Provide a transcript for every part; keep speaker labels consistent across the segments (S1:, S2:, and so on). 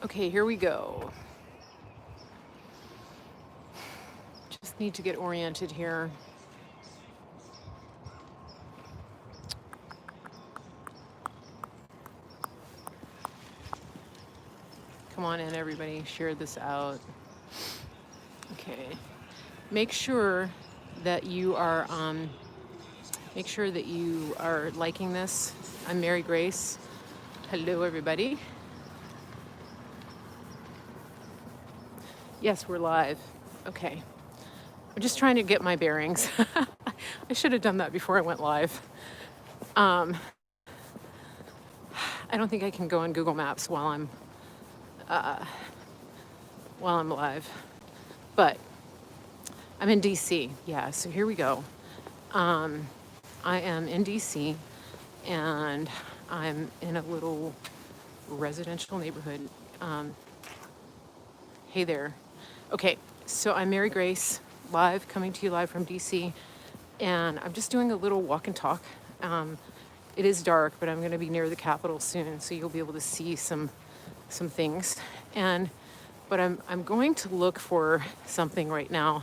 S1: Okay, here we go. Just need to get oriented here. Come on in, everybody. Share this out. Okay. Make sure that you are liking this. I'm Mary Grace. Hello, everybody. Yes, we're live. Okay. I'm just trying to get my bearings. I should have done that before I went live. I don't think I can go on Google Maps while I'm live, but I'm in DC. Yeah, so here we go. I am in DC, and I'm in a little residential neighborhood. Hey there. Okay, so I'm Mary Grace, coming to you live from DC, and I'm just doing a little walk and talk. It is dark, but I'm going to be near the Capitol soon, so you'll be able to see some things. But I'm going to look for something right now.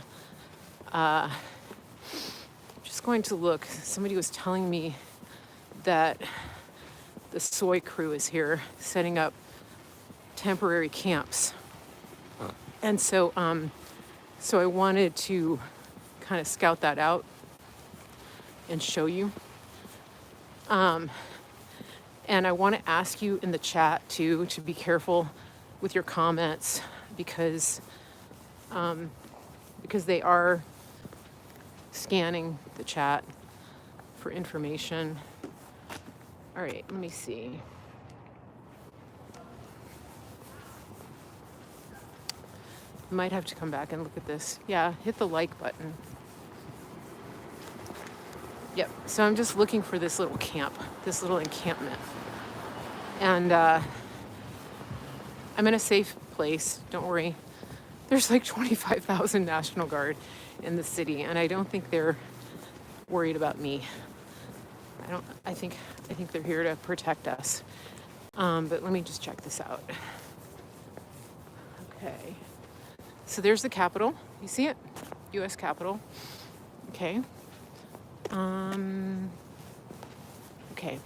S1: Just going to look. Somebody was telling me that the soy crew is here setting up temporary camps. And so I wanted to kind of scout that out and show you. And I want to ask you in the chat too to be careful with your comments because they are scanning the chat for information. All right, let me see. Might have to come back and look at this. Yeah, hit the like button. Yep, so I'm just looking for this little camp, this little encampment. And I'm in a safe place, don't worry. There's like 25,000 National Guard in the city, and I don't think they're worried about me. I think they're here to protect us. But let me just check this out. Okay. So there's the Capitol. You see it? U.S. Capitol. Okay. Okay.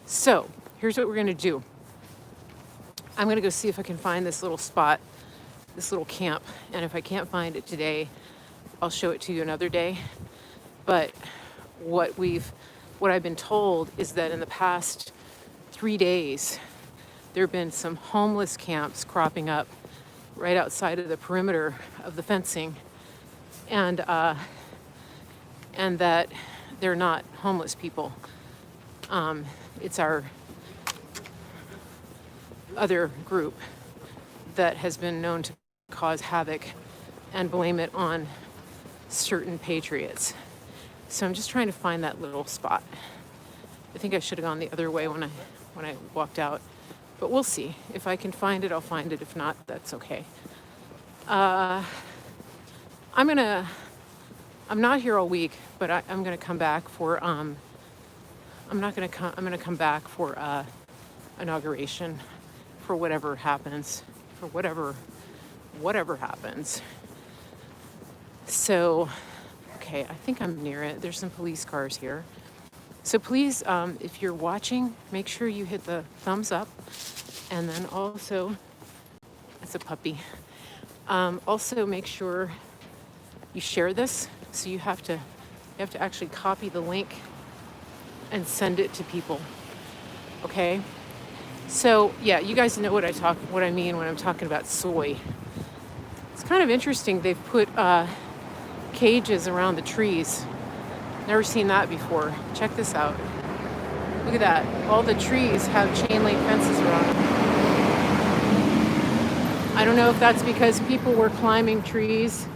S1: So here's what we're going to do. I'm going to go see if I can find this little spot, this little camp. And if I can't find it today, I'll show it to you another day. But what I've been told is that in the past 3 days, there have been some homeless camps cropping up right outside of the perimeter of the fencing, and that they're not homeless people. It's our other group that has been known to cause havoc and blame it on certain patriots. So I'm just trying to find that little spot. I think I should have gone the other way when I walked out. But we'll see. If I can find it, I'll find it. If not, that's okay. I'm not here all week, but I'm gonna come back for I'm gonna come back for inauguration, for whatever happens, for whatever happens. So, okay, I think I'm near it. There's some police cars here. So please, if you're watching, make sure you hit the thumbs up. And then also, it's a puppy. Also make sure you share this. So you have to actually copy the link and send it to people. Okay? So yeah, you guys know what I mean when I'm talking about soy. It's kind of interesting. They've put cages around the trees. Never seen that before. Check this out. Look at that. All the trees have chain link fences around them. I don't know if that's because people were climbing trees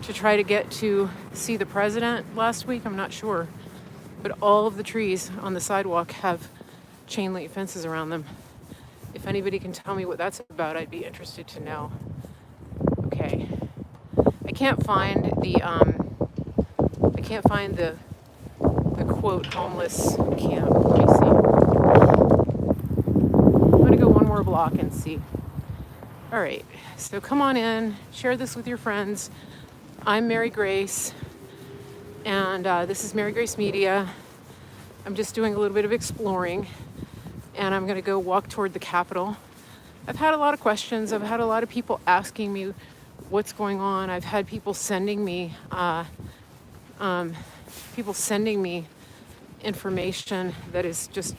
S1: to try to get to see the president last week. I'm not sure. But all of the trees on the sidewalk have chain link fences around them. If anybody can tell me what that's about, I'd be interested to know. Okay. I can't find the quote homeless camp. Let me see. I'm gonna go one more block and see. All right, so come on in, share this with your friends. I'm Mary Grace, and this is Mary Grace Media. I'm just doing a little bit of exploring, and I'm going to go walk toward the Capitol. I've had a lot of questions. I've had a lot of people asking me what's going on. I've had people sending me information that is just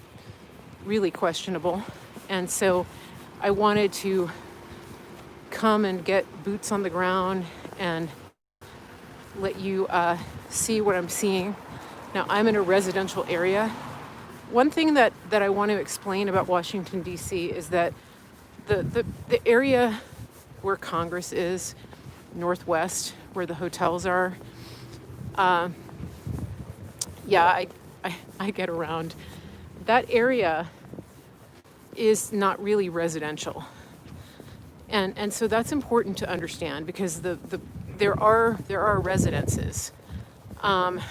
S1: really questionable. And so I wanted to come and get boots on the ground and let you see what I'm seeing. Now, I'm in a residential area. One thing that I want to explain about Washington, D.C. is that the area where Congress is, northwest, where the hotels are, I get around. That area is not really residential. And so that's important to understand because there are residences, but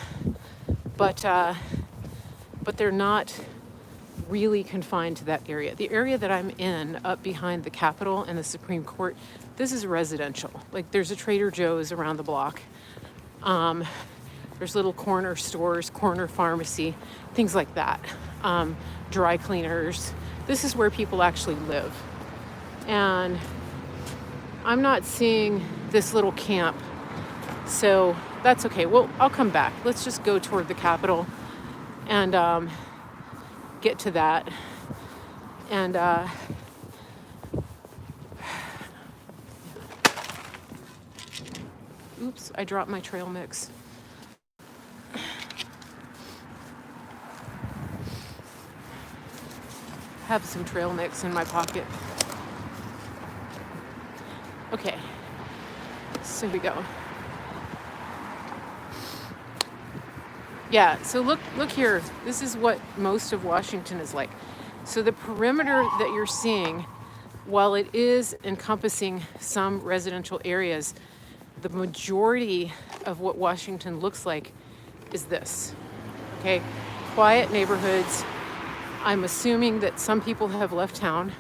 S1: they're not really confined to that area. The area that I'm in, up behind the Capitol and the Supreme Court, this is residential. Like there's a Trader Joe's around the block. There's little corner stores, corner pharmacy, things like that. Dry cleaners. This is where people actually live. And I'm not seeing this little camp, so that's okay. Well, I'll come back. Let's just go toward the Capitol and get to that. And oops, I dropped my trail mix. Have some trail mix in my pocket. Okay, so here we go. Yeah, so look here. This is what most of Washington is like. So the perimeter that you're seeing, while it is encompassing some residential areas, the majority of what Washington looks like is this, okay? Quiet neighborhoods. I'm assuming that some people have left town,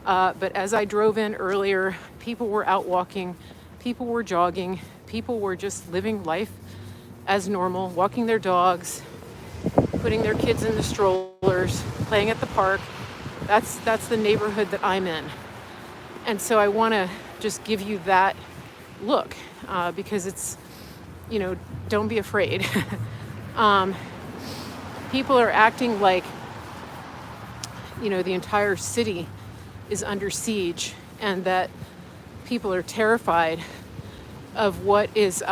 S1: but as I drove in earlier, people were out walking, people were jogging, people were just living life as normal, walking their dogs, putting their kids in the strollers, playing at the park. That's the neighborhood that I'm in. And so I want to just give you that look because it's, don't be afraid. People are acting like, the entire city is under siege and that people are terrified of what is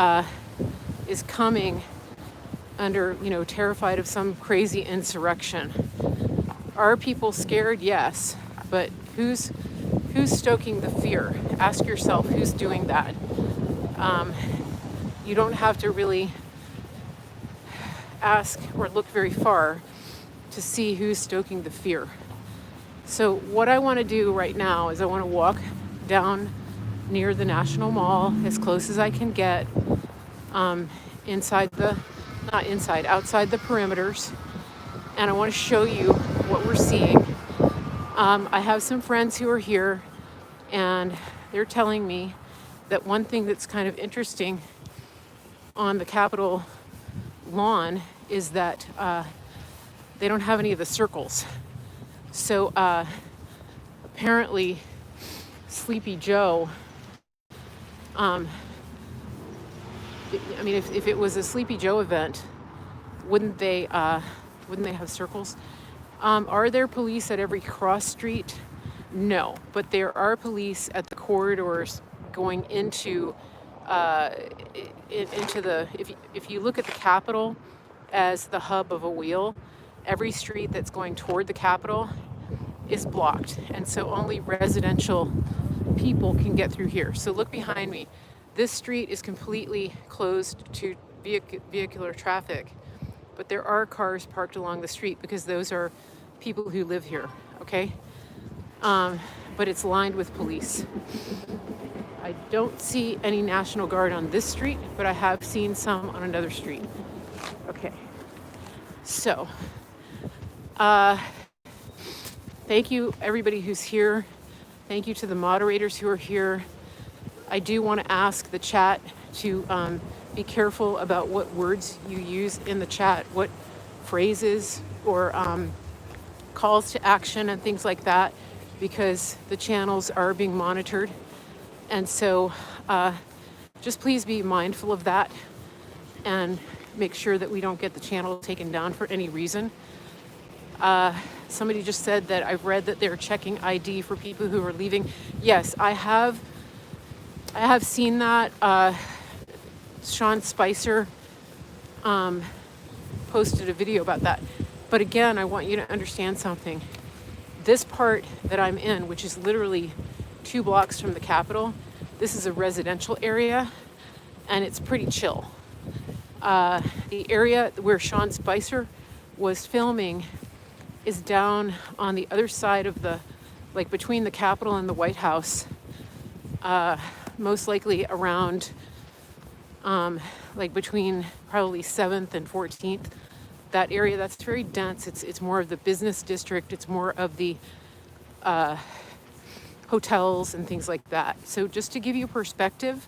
S1: coming under, terrified of some crazy insurrection. Are people scared? Yes. But who's stoking the fear? Ask yourself who's doing that. You don't have to really ask or look very far to see who's stoking the fear. So what I want to do right now is I want to walk down near the National Mall as close as I can get, outside the perimeters, and I want to show you what we're seeing. I have some friends who are here, and they're telling me that one thing that's kind of interesting on the Capitol lawn is that they don't have any of the circles. So apparently Sleepy Joe, if it was a Sleepy Joe event, wouldn't they have circles? Are there police at every cross street? No, but there are police at the corridors going into the. If you look at the Capitol as the hub of a wheel, every street that's going toward the Capitol is blocked, and so only residential people can get through here. So look behind me. This street is completely closed to vehicular traffic, but there are cars parked along the street because those are people who live here, okay? But it's lined with police. I don't see any National Guard on this street, but I have seen some on another street. Okay, so thank you everybody who's here. Thank you to the moderators who are here. I do want to ask the chat to be careful about what words you use in the chat, what phrases or calls to action and things like that, because the channels are being monitored. And so just please be mindful of that and make sure that we don't get the channel taken down for any reason. Somebody just said that I've read that they're checking ID for people who are leaving. Yes, I have seen that. Sean Spicer posted a video about that. But again, I want you to understand something. This part that I'm in, which is literally 2 blocks from the Capitol, this is a residential area, and it's pretty chill. The area where Sean Spicer was filming is down on the other side of the, like between the Capitol and the White House, most likely around, like between probably 7th and 14th. That area, that's very dense. It's more of the business district. It's more of the hotels and things like that. So just to give you perspective,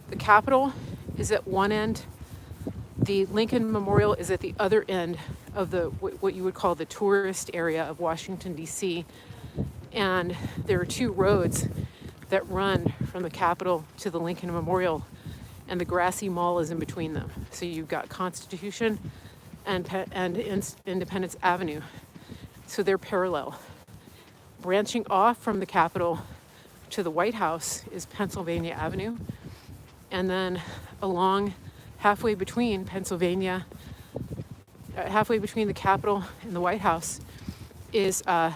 S1: the Capitol is at one end. The Lincoln Memorial is at the other end of the what you would call the tourist area of Washington, D.C. And there are 2 roads that run from the Capitol to the Lincoln Memorial, and the grassy mall is in between them. So you've got Constitution and Independence Avenue. So they're parallel. Branching off from the Capitol to the White House is Pennsylvania Avenue. And then along halfway between the Capitol and the White House is the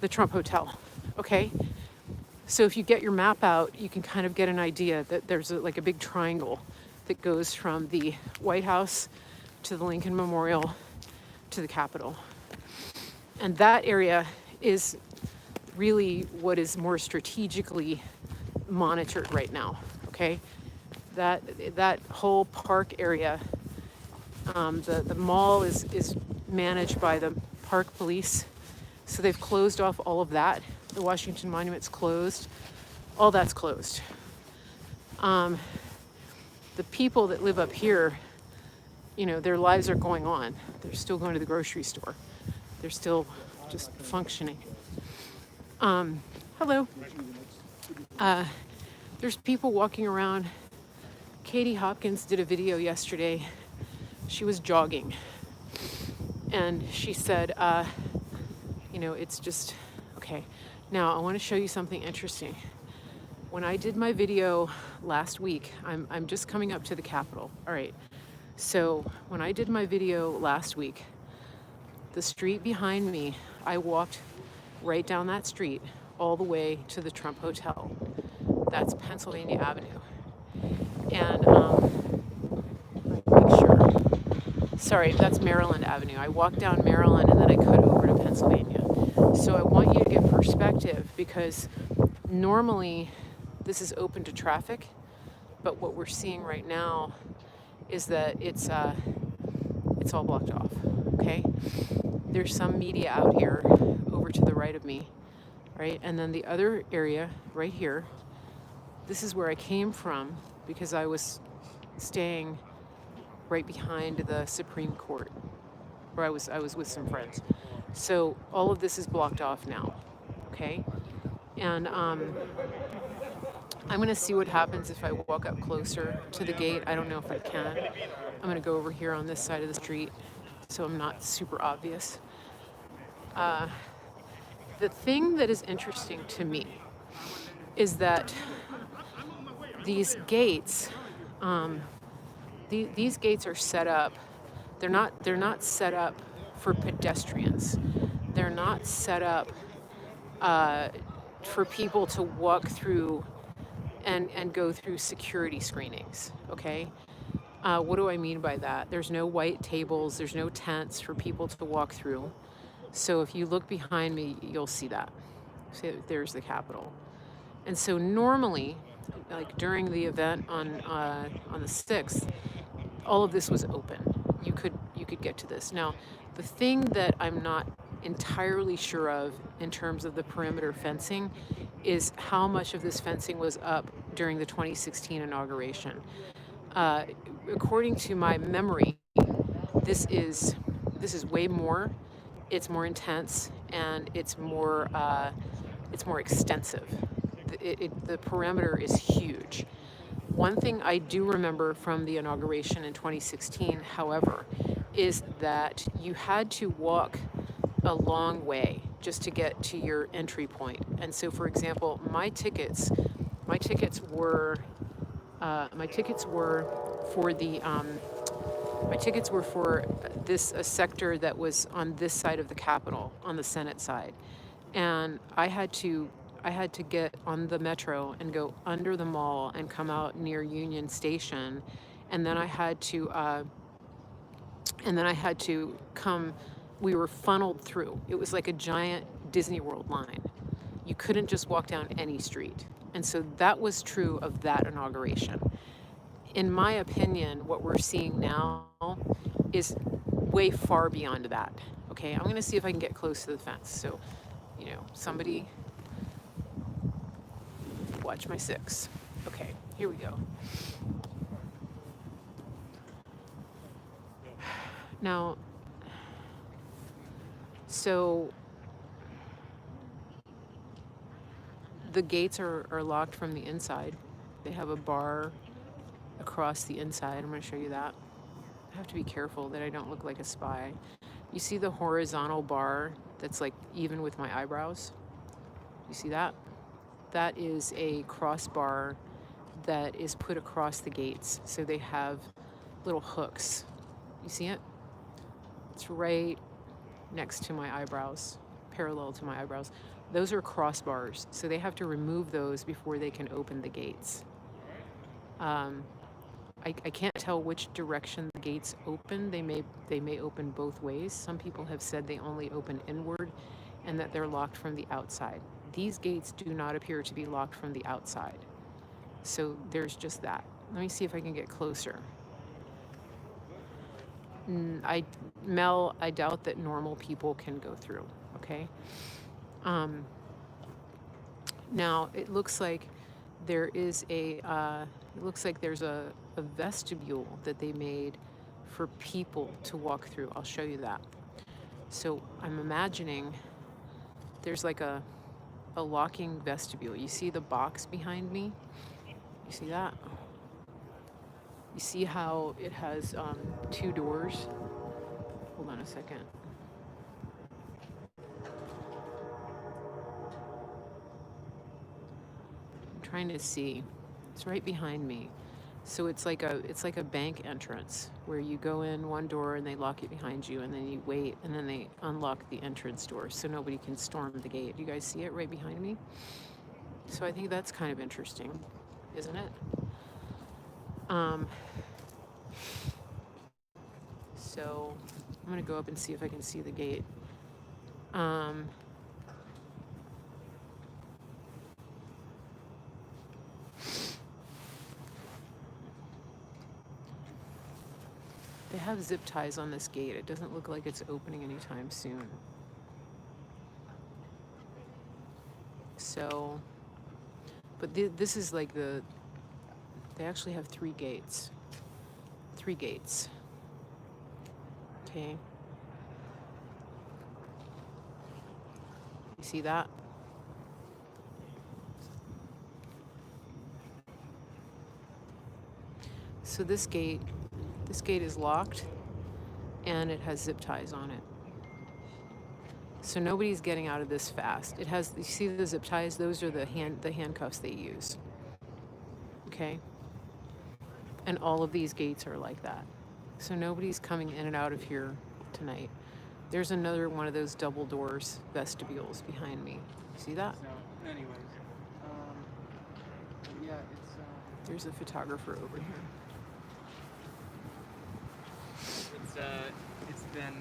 S1: Trump Hotel, okay? So if you get your map out, you can kind of get an idea that there's like a big triangle that goes from the White House to the Lincoln Memorial to the Capitol. And that area is really what is more strategically monitored right now, okay? That whole park area, the mall is managed by the park police. So they've closed off all of that. The Washington Monument's closed. All that's closed. The people that live up here, you know, their lives are going on. They're still going to the grocery store. They're still just functioning. Hello. There's people walking around. Katie Hopkins did a video yesterday. She was jogging. And she said, you know, it's just, okay. Now, I want to show you something interesting. When I did my video last week, I'm just coming up to the Capitol. All right. So when I did my video last week, the street behind me, I walked right down that street all the way to the Trump Hotel. That's Pennsylvania Avenue. And make sure. Sorry, that's Maryland Avenue. I walked down Maryland and then I cut over to Pennsylvania. So I want you to get perspective, because normally this is open to traffic, but what we're seeing right now is that it's all blocked off, okay? There's some media out here over to the right of me, right? And then the other area right here, this is where I came from because I was staying right behind the Supreme Court, where I was with some friends. So all of this is blocked off now, okay? And I'm gonna see what happens if I walk up closer to the gate. I don't know if I can. I'm gonna go over here on this side of the street so I'm not super obvious. The thing that is interesting to me is that these gates, these gates are set up. They're not set up for pedestrians. They're not set up for people to walk through and go through security screenings, okay? What do I mean by that? There's no white tables, there's no tents for people to walk through. So if you look behind me, you'll see that. See, there's the Capitol. And so normally, like during the event on the 6th, all of this was open. You could get to this. Now, the thing that I'm not entirely sure of in terms of the perimeter fencing is how much of this fencing was up during the 2016 inauguration. Uh, According to my memory, this is way more. It's more intense and it's more extensive. The perimeter is huge. One thing I do remember from the inauguration in 2016, however, is that you had to walk a long way just to get to your entry point. And so, for example, my tickets were for the my tickets were for this a sector that was on this side of the Capitol, on the Senate side, and I had to get on the metro and go under the mall and come out near Union Station, and then I had to come. We were funneled through. It was like a giant Disney World line. You couldn't just walk down any street, and so that was true of that inauguration. In my opinion, what we're seeing now is way far beyond that. Okay, I'm gonna see if I can get close to the fence. So, somebody watch my 6. Okay, here we go. Now, so the gates are locked from the inside. They have a bar across the inside. I'm going to show you that. I have to be careful that I don't look like a spy. You see the horizontal bar that's like even with my eyebrows? You see that? That is a crossbar that is put across the gates. So they have little hooks. You see it? It's right next to my eyebrows, parallel to my eyebrows. Those are crossbars. So they have to remove those before they can open the gates. I can't tell which direction the gates open. They may open both ways. Some people have said they only open inward and that they're locked from the outside. These gates do not appear to be locked from the outside. So there's just that. Let me see if I can get closer. Mel, I doubt that normal people can go through, okay? Now, it looks like there is there's a vestibule that they made for people to walk through. I'll show you that. So I'm imagining there's like a locking vestibule. You see the box behind me? You see that? You see how it has 2 doors? Hold on a second. I'm trying to see. It's right behind me. So it's like a bank entrance where you go in one door and they lock it behind you, and then you wait, and then they unlock the entrance door so nobody can storm the gate. You guys see it right behind me? So I think that's kind of interesting, isn't it? So I'm gonna go up and see if I can see the gate. They have zip ties on this gate. It doesn't look like it's opening anytime soon. So, but this is like they actually have 3 gates. 3 gates. Okay. You see that? So this gate is locked and it has zip ties on it. So nobody's getting out of this fast. It has, you see the zip ties? Those are the handcuffs they use. Okay? And all of these gates are like that. So nobody's coming in and out of here tonight. There's another one of those double doors, vestibules behind me. See that?
S2: So, anyways, yeah, it's.
S1: There's a photographer over here.
S2: It's been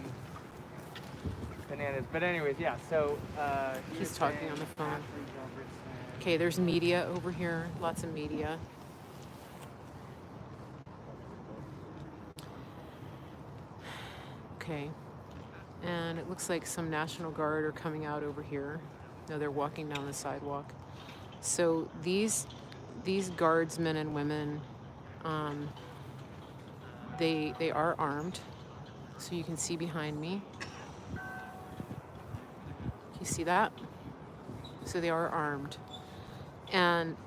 S2: bananas, but anyways, yeah. So
S1: he's talking on the phone. Okay, there's media over here. Lots of media. Okay. And it looks like some National Guard are coming out over here. No, they're walking down the sidewalk. So these guardsmen and women, um, they are armed. So you can see behind me. You see that? So they are armed. And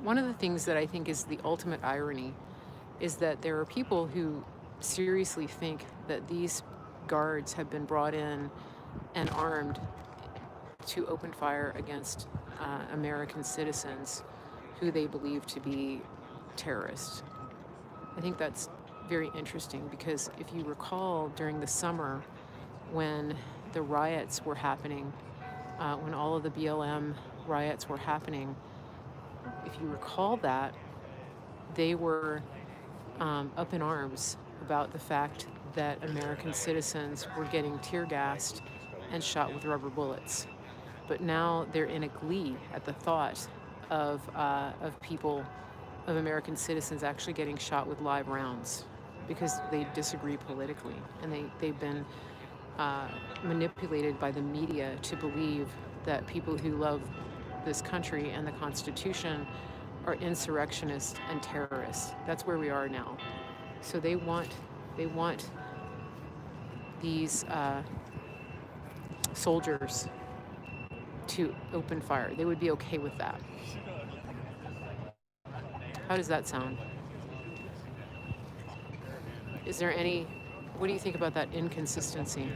S1: one of the things that I think is the ultimate irony is that there are people who seriously think that these guards have been brought in and armed to open fire against American citizens who they believe to be terrorists. I think that's very interesting because if you recall during the summer when the riots were happening, when all of the BLM riots were happening, if you recall that, they were up in arms about the fact that American citizens were getting tear gassed and shot with rubber bullets. But now they're in a glee at the thought of people, of American citizens actually getting shot with live rounds because they disagree politically, and they've been manipulated by the media to believe that people who love this country and the Constitution are insurrectionists and terrorists. That's where we are now. So they want these soldiers to open fire. They would be okay with that. How does that sound? Is there any, what do you think about that inconsistency,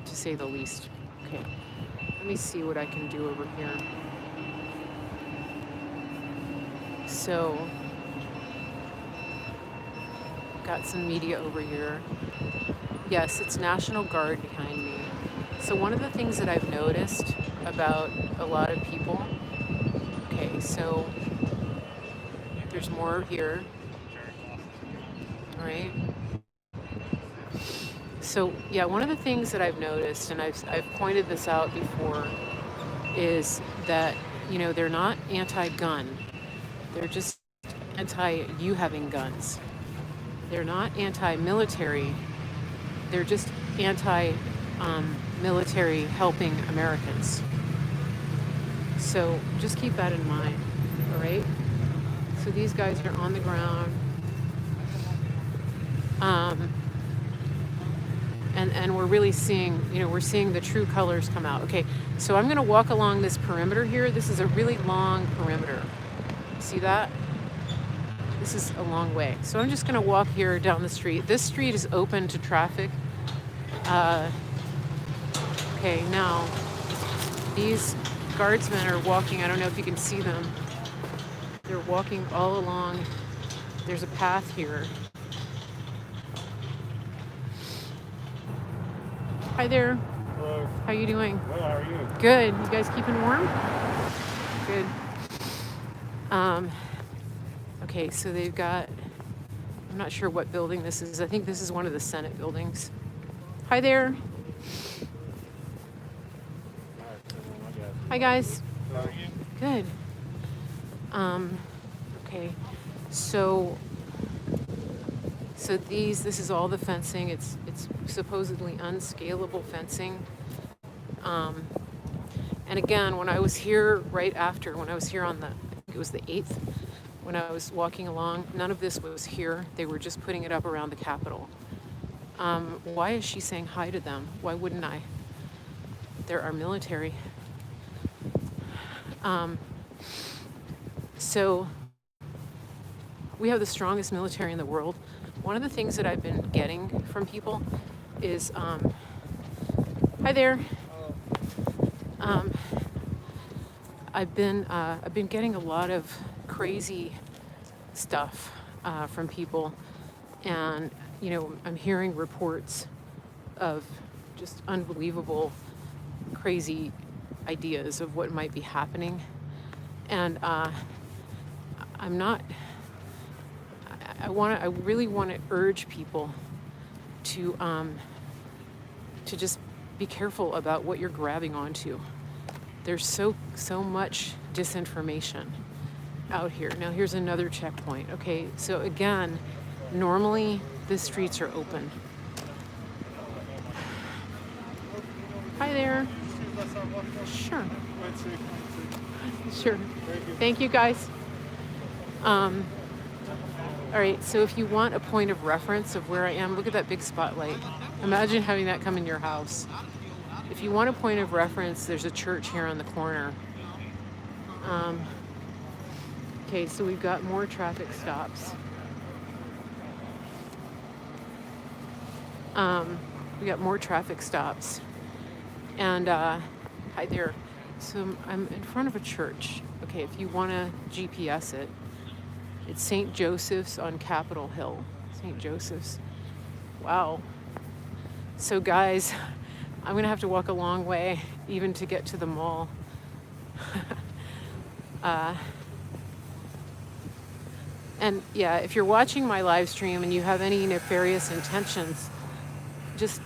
S1: to say the least? Okay, let me see what I can do over here. So, got some media over here. Yes, it's National Guard behind me. So one of the things that I've noticed about a lot of people, okay, so there's more here, all right? So yeah, one of the things that I've noticed, and I've pointed this out before, is that, you know, they're not anti-gun. They're just anti-you having guns. They're not anti-military. They're just anti-military helping Americans. So just keep that in mind, all right? So these guys are on the ground. And we're really seeing, you know, we're seeing the true colors come out. Okay, so I'm gonna walk along this perimeter here. This is a really long perimeter. See that? This is a long way. So I'm just gonna walk here down the street. This street is open to traffic. Okay, now these guardsmen are walking. I don't know if you can see them. They're walking all along. There's a path here. Hi there.
S3: Hello.
S1: How you doing?
S3: Well, how are you?
S1: Good. You guys keeping warm? Good. Okay, so they've got, I'm not sure what building this is. I think this is one of the Senate buildings. Hi there. Hi guys.
S3: How are you?
S1: Good. Okay, so this is all the fencing. It's supposedly unscalable fencing. And again, when I was here when I was here on I think it was the 8th, when I was walking along, none of this was here. They were just putting it up around the Capitol. Why is she saying hi to them? Why wouldn't I? They're our military. So we have the strongest military in the world. One of the things that I've been getting from people is, hi there. I've been getting a lot of crazy stuff from people, and you know, I'm hearing reports of just unbelievable, crazy ideas of what might be happening, and I really want to urge people to just be careful about what you're grabbing onto. There's so much disinformation out here. Now here's another checkpoint. Okay, so again, normally the streets are open. there.
S3: Excuse us, our walk.
S1: Sure.
S3: Let's see.
S1: Sure.
S3: Thank you.
S1: Thank you, guys. All right, so if you want a point of reference of where I am, look at that big spotlight. Imagine having that come in your house. If you want a point of reference, there's a church here on the corner. Okay, so we've got more traffic stops. We got more traffic stops. And hi there. So I'm in front of a church. Okay, if you want to GPS it, it's St. Joseph's on Capitol Hill. St. Joseph's. Wow. So guys, I'm gonna have to walk a long way even to get to the mall. And yeah, if you're watching my live stream and you have any nefarious intentions, just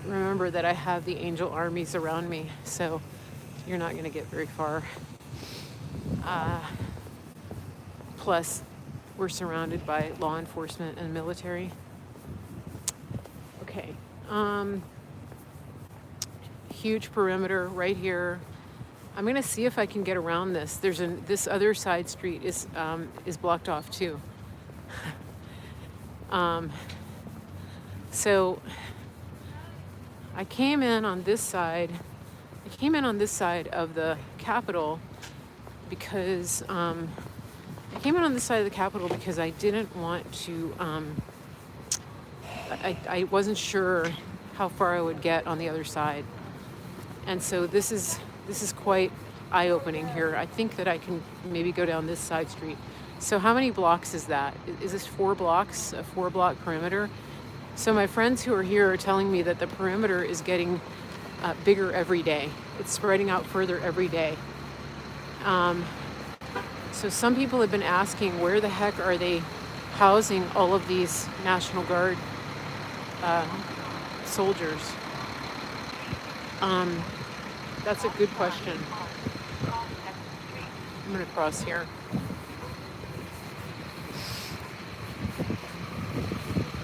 S1: remember that I have the angel armies around me, so you're not going to get very far. Plus, we're surrounded by law enforcement and military. Okay. Huge perimeter right here. I'm gonna see if I can get around this. This other side street is blocked off too. So I came in on this side. I came in on this side of the Capitol because I didn't want to. I wasn't sure how far I would get on the other side, and so this is quite eye-opening here. I think that I can maybe go down this side street. So how many blocks is that? Is this 4 blocks, a 4-block perimeter? So my friends who are here are telling me that the perimeter is getting bigger every day. It's spreading out further every day. So some people have been asking, where the heck are they housing all of these National Guard soldiers? That's a good question. I'm gonna cross here.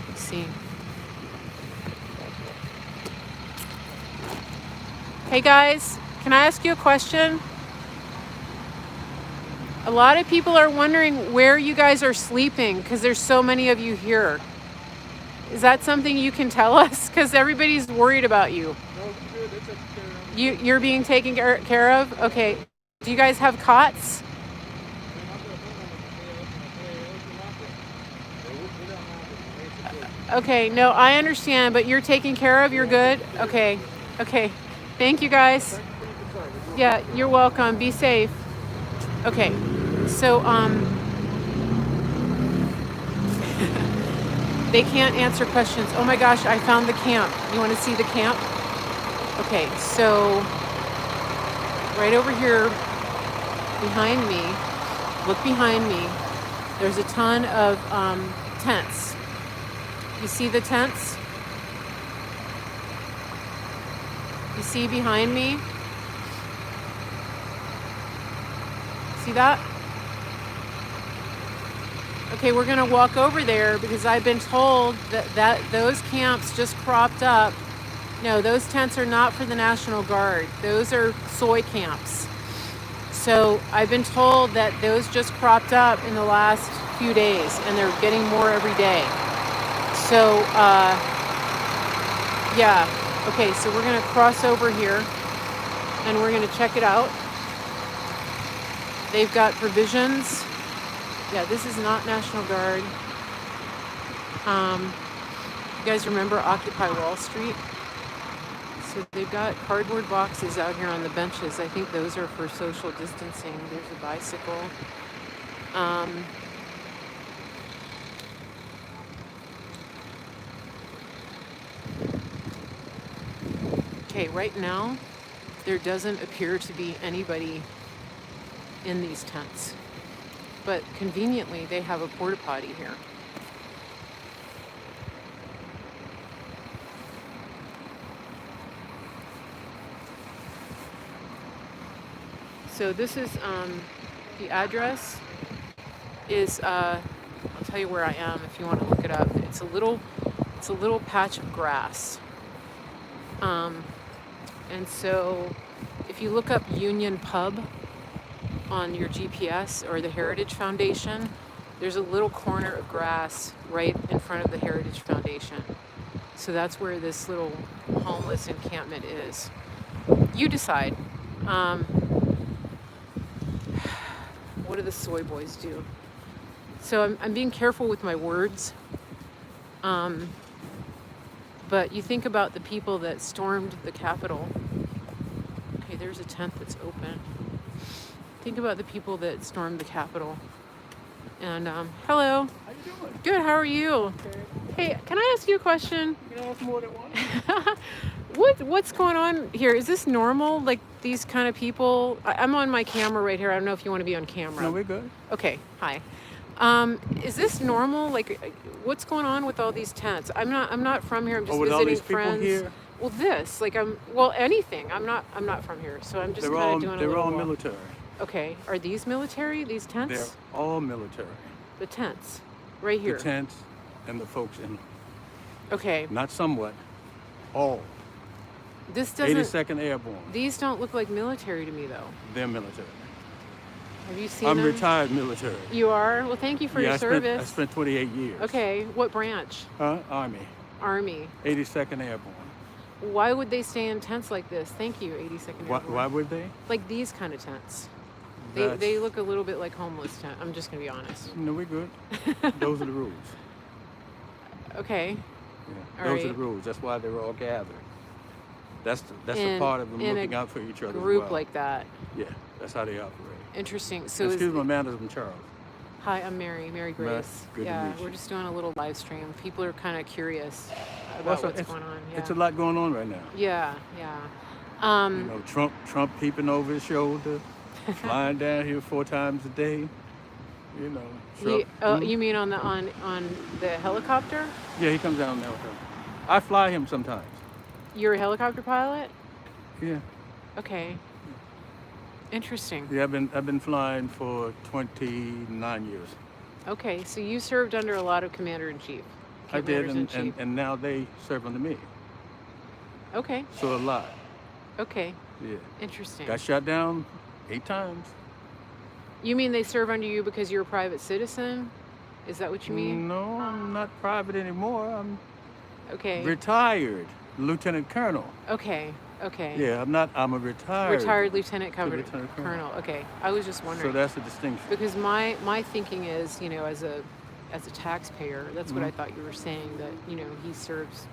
S1: Let's see. Hey guys, can I ask you a question? A lot of people are wondering where you guys are sleeping because there's so many of you here. Is that something you can tell us? Because everybody's worried about you.
S3: No, good. It's a
S1: You're being taken care of? Okay. Do you guys have cots? Okay, no, I understand, but you're taken care of? You're good? Okay. Okay. Thank you guys. Yeah, you're welcome. Be safe. Okay. So, they can't answer questions. Oh my gosh, I found the camp. You want to see the camp? Okay, so right over here behind me, look behind me, there's a ton of tents. You see the tents? You see behind me? See that? Okay, we're gonna walk over there because I've been told that those camps just cropped up. No, those tents are not for the National Guard. Those are soy camps. So I've been told that those just cropped up in the last few days and they're getting more every day. So, yeah. Okay, so we're gonna cross over here and we're gonna check it out. They've got provisions. Yeah, this is not National Guard. You guys remember Occupy Wall Street? So they've got cardboard boxes out here on the benches. I think those are for social distancing. There's a bicycle. Okay, right now, there doesn't appear to be anybody in these tents. But conveniently, they have a porta potty here. So this is the address is I'll tell you where I am if you want to look it up. It's a little patch of grass. And so if you look up Union Pub on your GPS or the Heritage Foundation, there's a little corner of grass right in front of the Heritage Foundation. So that's where this little homeless encampment is. You decide. What do the soy boys do? So I'm being careful with my words. But you think about the people that stormed the Capitol. Okay, there's a tent that's open. Think about the people that stormed the Capitol. And hello.
S3: How you doing?
S1: Good, how are you?
S3: Okay.
S1: Hey, can I ask you a question?
S3: You can ask more than one.
S1: What's going on here? Is this normal? Like these kind of people? I'm on my camera right here. I don't know if you want to be on camera.
S3: No, we're good.
S1: Okay, hi. Is this normal? Like, what's going on with all these tents? I'm not from here. I'm just
S3: with all
S1: visiting
S3: these people
S1: friends.
S3: here?
S1: Well, anything. I'm not from here, so I'm just
S3: They're
S1: kind
S3: all
S1: of doing a
S3: they're
S1: little
S3: all
S1: walk.
S3: military.
S1: Okay, are these military? These tents?
S3: They're all military.
S1: The tents, right here.
S3: The tents and the folks in them.
S1: Okay,
S3: Not somewhat. All.
S1: this doesn't.
S3: 82nd Airborne.
S1: These don't look like military to me, though.
S3: They're military.
S1: Have you seen
S3: I'm
S1: them?
S3: retired military.
S1: You are? Well, thank you for your
S3: I
S1: service.
S3: spent 28 years.
S1: Okay, what branch?
S3: Army.
S1: Army.
S3: 82nd Airborne.
S1: Why would they stay in tents like this? Thank you, 82nd
S3: Why,
S1: Airborne.
S3: why would they?
S1: Like these kind of tents.
S3: That's-
S1: They look a little bit like homeless tent. I'm just gonna be honest.
S3: No, we're good. Those are the rules.
S1: Okay.
S3: Yeah.
S1: All
S3: Those are
S1: right.
S3: the rules. That's why they were all gathered. That's a
S1: In-
S3: part of them
S1: in a
S3: looking out for each other. as
S1: Group
S3: well.
S1: like that.
S3: Yeah, that's how they operate.
S1: Interesting. So
S3: Excuse my manners, I'm Charles.
S1: hi, I'm Mary Grace.
S3: good to
S1: yeah,
S3: meet you.
S1: we're just doing a little live stream. People are kind of curious
S3: Well,
S1: about
S3: so
S1: what's
S3: it's,
S1: going on. Yeah.
S3: it's a lot going on right now.
S1: Yeah, yeah.
S3: You know, Trump peeping over his shoulder, flying down here 4 times a day. You know. Trump,
S1: You mean on the helicopter?
S3: Yeah, he comes down there. I fly him sometimes.
S1: You're a helicopter pilot?
S3: Yeah.
S1: Okay. Interesting.
S3: Yeah, I've been flying for 29 years.
S1: Okay, so you served under a lot of commander-in-chief.
S3: I did,
S1: Commanders-in-Chief.
S3: and now they serve under me.
S1: Okay,
S3: So a lot.
S1: okay.
S3: Yeah.
S1: Interesting.
S3: Got shot down 8 times.
S1: You mean they serve under you because you're a private citizen? Is that what you mean?
S3: No, I'm not private anymore. I'm
S1: Okay.
S3: retired lieutenant colonel.
S1: Okay. Okay.
S3: Yeah, I'm a retired.
S1: Retired lieutenant
S3: Lieutenant
S1: colonel. Okay. I was just
S3: So
S1: wondering
S3: that's a distinction.
S1: because my thinking is, you know, as a taxpayer, that's what I
S3: Mm-hmm.
S1: thought you were saying, that, you know, he serves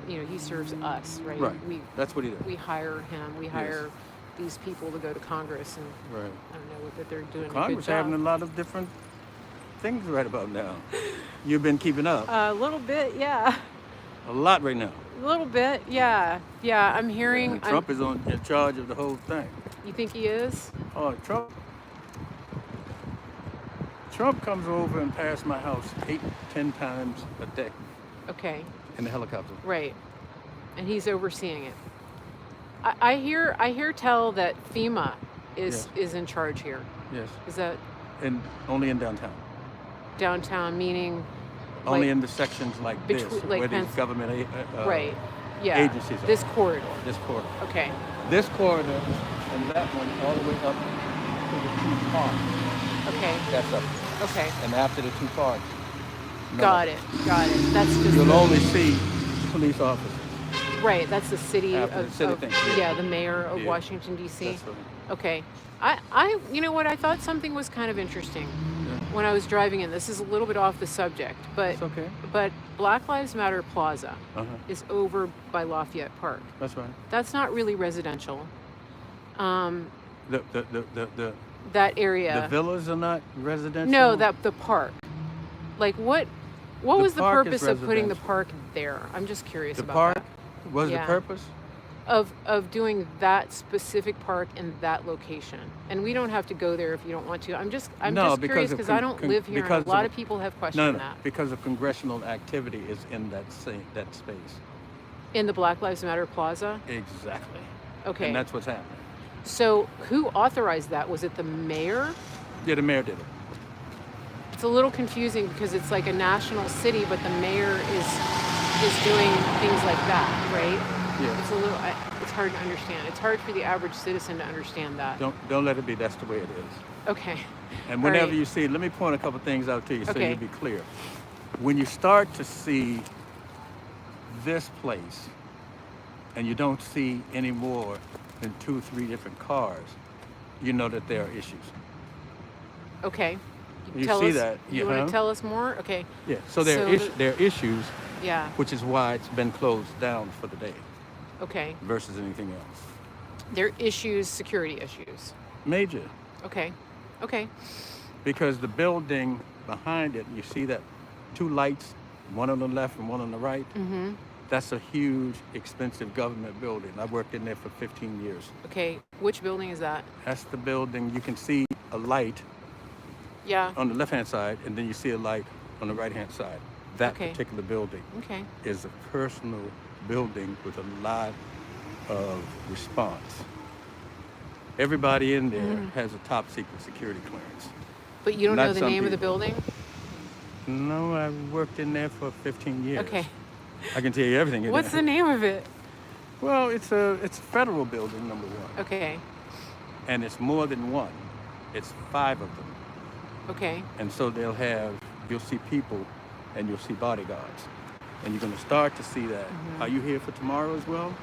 S1: he serves us, right?
S3: Right. That's what he does.
S1: We hire him. We hire these people to go to Congress, and
S3: Right.
S1: I don't know that they're doing
S3: Congress
S1: a good
S3: having a
S1: job.
S3: lot of different things right about now. You've been keeping up
S1: A little bit, yeah.
S3: a lot right now.
S1: A little bit, yeah. Yeah, I'm hearing.
S3: And Trump is in charge of the whole thing.
S1: You think he is?
S3: Oh, Trump comes over and past my house 8, 10 times a day
S1: Okay,
S3: in the helicopter.
S1: right. And he's overseeing it. I hear tell that FEMA is in charge here.
S3: Yes,
S1: Is that
S3: and only in downtown.
S1: downtown, meaning
S3: Only
S1: like,
S3: in the sections like this,
S1: between- like
S3: where these
S1: Pens-
S3: government
S1: right? Yeah.
S3: agencies are.
S1: This corridor.
S3: This corridor.
S1: Okay.
S3: This corridor and that one all the way up to the 2 parks.
S1: Okay.
S3: That's up there.
S1: Okay.
S3: And after the 2 parks,
S1: Got it. Got it. That's just
S3: you'll only see police officers.
S1: right. That's the city
S3: After the
S1: of,
S3: city
S1: of
S3: thing,
S1: yeah.
S3: yeah.
S1: the mayor of
S3: Yeah.
S1: Washington D.C.
S3: That's right.
S1: Okay. You know what? I thought something was kind of interesting
S3: Yeah.
S1: when I was driving in. This is a little bit off the subject, but
S3: It's okay.
S1: but Black Lives Matter Plaza
S3: Uh-huh.
S1: is over by Lafayette Park.
S3: That's right.
S1: That's not really residential.
S3: The
S1: That area.
S3: the villas are not residential.
S1: No, the park. Like what
S3: The
S1: was the
S3: park is
S1: purpose of putting the
S3: residential.
S1: park there? I'm just curious
S3: the
S1: about
S3: park
S1: that.
S3: was
S1: Yeah.
S3: the purpose.
S1: Of doing that specific park in that location. And we don't have to go there if you don't want to. I'm just
S3: No,
S1: curious
S3: because of
S1: because I don't live here,
S3: because
S1: and a lot
S3: of-
S1: of people have questioned
S3: No,
S1: that.
S3: because of congressional activity is in that space.
S1: In the Black Lives Matter Plaza?
S3: Exactly.
S1: Okay.
S3: And that's what's happening.
S1: So who authorized that? Was it the mayor?
S3: Yeah, the mayor did it.
S1: It's a little confusing because it's like a national city, but the mayor is doing things like that, right?
S3: Yeah.
S1: It's a little, it's hard to understand. It's hard for the average citizen to understand that.
S3: Don't let it be. That's the way it is.
S1: Okay.
S3: And
S1: All
S3: whenever
S1: right.
S3: you see, let me point a couple things out to you so
S1: Okay.
S3: you'll be clear. When you start to see this place and you don't see any more than 2, 3 different cars, you know that there are issues.
S1: Okay.
S3: You
S1: tell
S3: see
S1: us,
S3: that,
S1: You
S3: yeah.
S1: want to tell us more? Okay.
S3: Yeah. So there
S1: So
S3: are there are issues,
S1: Yeah.
S3: which is why it's been closed down for the day
S1: Okay.
S3: versus anything else.
S1: There are issues, security issues.
S3: Major.
S1: Okay. Okay.
S3: Because the building behind it, you see that 2 lights, one on the left and one on the right.
S1: Mm-hmm.
S3: That's a huge, expensive government building. I worked in there for 15 years.
S1: Okay. Which building is that?
S3: That's the building. You can see a light
S1: Yeah.
S3: on the left-hand side, and then you see a light on the right-hand side. That
S1: Okay.
S3: particular building
S1: Okay.
S3: is a personal building with a lot of response. Everybody in there has a top secret security clearance.
S1: But you don't
S3: Not
S1: know the
S3: some
S1: name of the
S3: people.
S1: building?
S3: No, I worked in there for 15 years.
S1: Okay.
S3: I can tell you everything in
S1: What's
S3: there.
S1: the name of it?
S3: Well, it's a federal building, number one.
S1: Okay.
S3: And it's more than one. It's 5 of them.
S1: Okay.
S3: And so you'll see people and you'll see bodyguards. And you're going to start to see that.
S1: Mm-hmm.
S3: Are you here for tomorrow as well?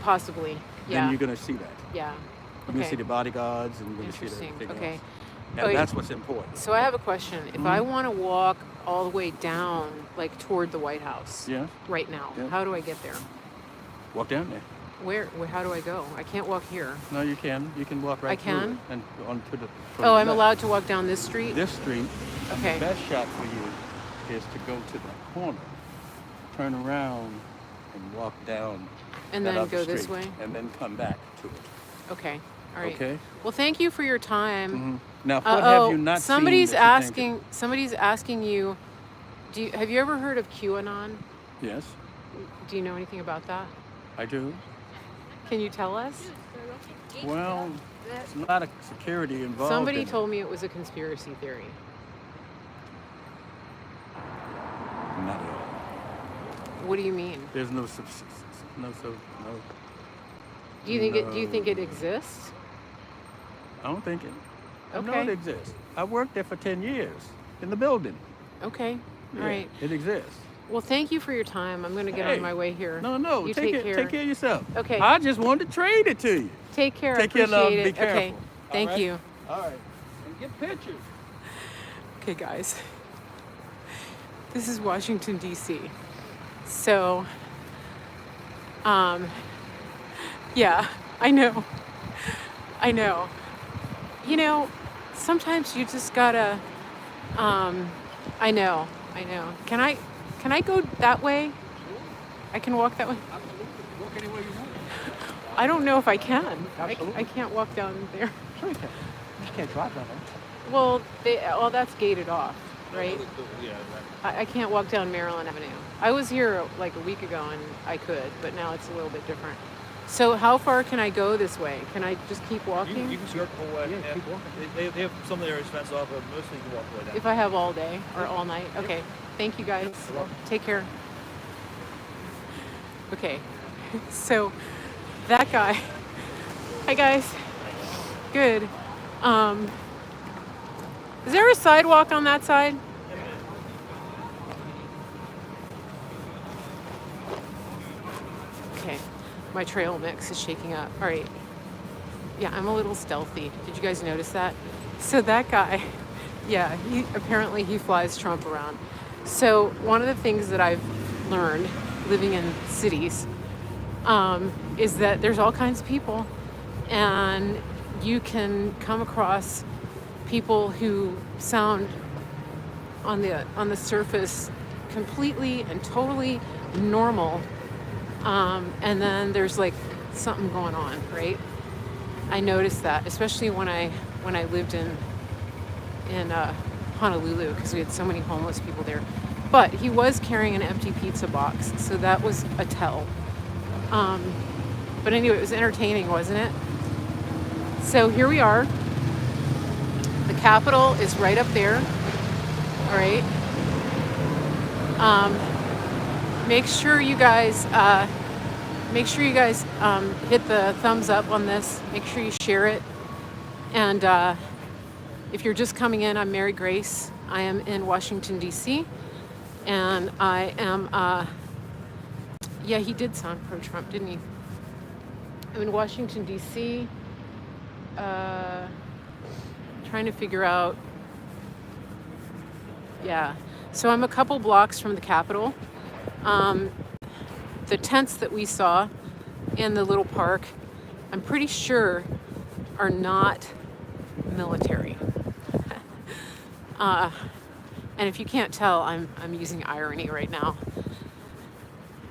S1: Possibly. Yeah.
S3: Then you're going to see that.
S1: Yeah.
S3: You're going to
S1: Okay.
S3: see the bodyguards and you're going to see
S1: Interesting.
S3: everything
S1: Okay.
S3: else.
S1: Oh,
S3: And that's what's important.
S1: So I have a question. If I want to walk all the way down, like toward the White House,
S3: Yeah?
S1: right now,
S3: Yeah.
S1: how do I get there?
S3: Walk down there.
S1: Where? How do I go? I can't walk here.
S3: No, you can. You can walk right
S1: I
S3: through
S1: can?
S3: it and onto the.
S1: Oh,
S3: from the
S1: I'm
S3: left.
S1: allowed to walk down this street?
S3: This street.
S1: Okay.
S3: The best shot for you is to go to the corner, turn around, and walk down.
S1: And
S3: that
S1: then
S3: other
S1: go this
S3: street,
S1: way?
S3: and then come back to it.
S1: Okay. All right.
S3: Okay.
S1: Well, thank you for your time.
S3: Mhm. Now, what have you not
S1: somebody's
S3: seen? that you think
S1: Somebody's asking you. Have you ever heard of QAnon?
S3: Yes,
S1: Do you know anything about that?
S3: I do.
S1: Can you tell us?
S3: Well, it's a lot of security involved.
S1: Somebody
S3: in it.
S1: told me it was a conspiracy theory.
S3: Not at all.
S1: What do you mean?
S3: There's no.
S1: Do you think it exists?
S3: I don't think it. I know
S1: Okay.
S3: it exists. I worked there for 10 years in the building.
S1: Okay.
S3: Yeah,
S1: All right.
S3: It exists.
S1: Well, thank you for your time. I'm going to get
S3: Hey.
S1: on my way here.
S3: No.
S1: You
S3: Take
S1: take care.
S3: Take care of yourself.
S1: Okay.
S3: I just wanted to trade it to you.
S1: Take care.
S3: Take
S1: I
S3: care, love.
S1: appreciate
S3: Be
S1: it.
S3: careful.
S1: Okay. Thank
S3: All right?
S1: you.
S3: All right. And get pictures.
S1: Okay, guys. This is Washington, D.C. So, yeah, I know. You know, sometimes you just gotta, I know. Can I go that way? I can walk that way?
S3: Walk anywhere you want.
S1: I don't know if I can.
S3: Absolutely.
S1: I can't walk down there.
S3: Sure you can. You can't drive down there.
S1: Well, that's gated off, right?
S3: Yeah.
S1: I can't walk down Maryland Avenue. I was here like a week ago and I could, but now it's a little bit different. So how far can I go this way? Can I just keep walking?
S4: You can skirt the whole way.
S3: Yeah, keep walking.
S4: They have some of the areas fenced off, but mostly you can walk the way down.
S1: If I have all day or all night? Okay. Thank you guys. Take care. Okay. So that guy. Hi guys. Good. Is there a sidewalk on that side? Okay. My trail mix is shaking up. All right. Yeah, I'm a little stealthy. Did you guys notice that? So that guy, yeah, apparently he flies Trump around. So one of the things that I've learned living in cities is that there's all kinds of people, and you can come across people who sound on the surface completely and totally normal, and then there's like something going on, right? I noticed that, especially when I lived in Honolulu, because we had so many homeless people there. But he was carrying an empty pizza box, so that was a tell. But anyway, it was entertaining, wasn't it? So here we are. The Capitol is right up there. All right. make sure you guys hit the thumbs up on this. Make sure you share it. And if you're just coming in, I'm Mary Grace. I am in Washington, D.C. And I am, yeah, he did sound pro-Trump, didn't he? I'm in Washington, D.C. Trying to figure out, yeah. So I'm a couple blocks from the Capitol. The tents that we saw in the little park, I'm pretty sure are not military. And if you can't tell, I'm using irony right now.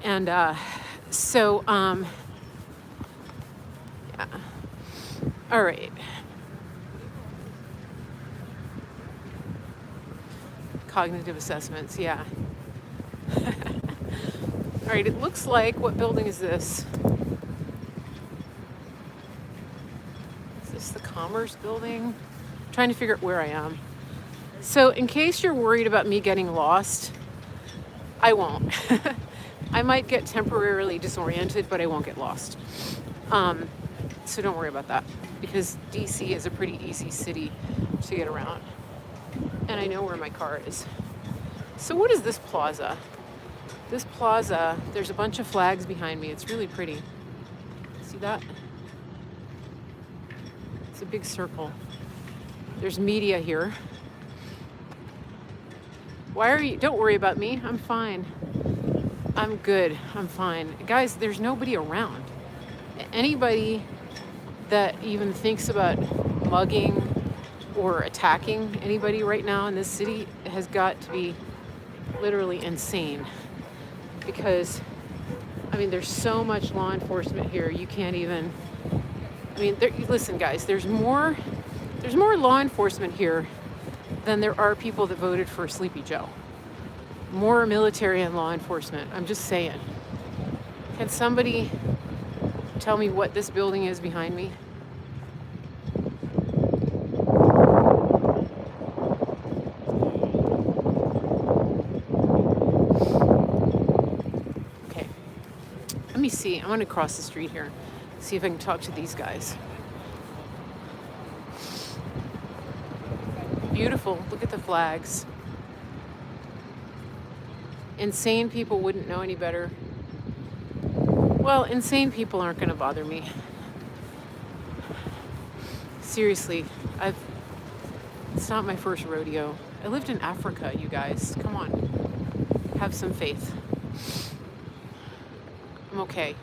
S1: And so, yeah. All right. Cognitive assessments, yeah. All right, it looks like, what building is this? Is this the Commerce Building? I'm trying to figure out where I am. So in case you're worried about me getting lost, I won't. I might get temporarily disoriented, but I won't get lost. So don't worry about that, because DC is a pretty easy city to get around. And I know where my car is. So what is this plaza? This plaza, there's a bunch of flags behind me. It's really pretty. See that? It's a big circle. There's media here. Why are you, don't worry about me. I'm fine. I'm good. I'm fine. Guys, there's nobody around. Anybody that even thinks about mugging or attacking anybody right now in this city has got to be literally insane. Because, I mean, there's so much law enforcement here, you can't even, I mean, listen guys, there's more law enforcement here than there are people that voted for Sleepy Joe. More military and law enforcement, I'm just saying. Can somebody tell me what this building is behind me? Let me see. I'm going to cross the street here. See if I can talk to these guys. Beautiful. Look at the flags. Insane people wouldn't know any better. Well, insane people aren't going to bother me. Seriously, it's not my first rodeo. I lived in Africa, you guys. Come on. Have some faith. I'm okay.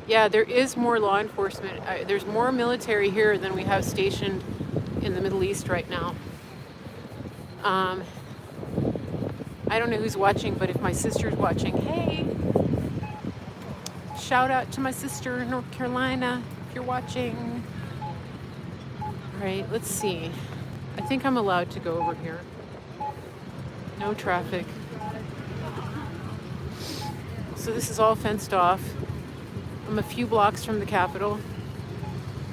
S1: Yeah, there is more law enforcement. There's more military here than we have stationed in the Middle East right now. I don't know who's watching, but if my sister's watching, hey, shout out to my sister in North Carolina if you're watching. All right, let's see. I think I'm allowed to go over here. No traffic. So this is all fenced off. I'm a few blocks from the Capitol.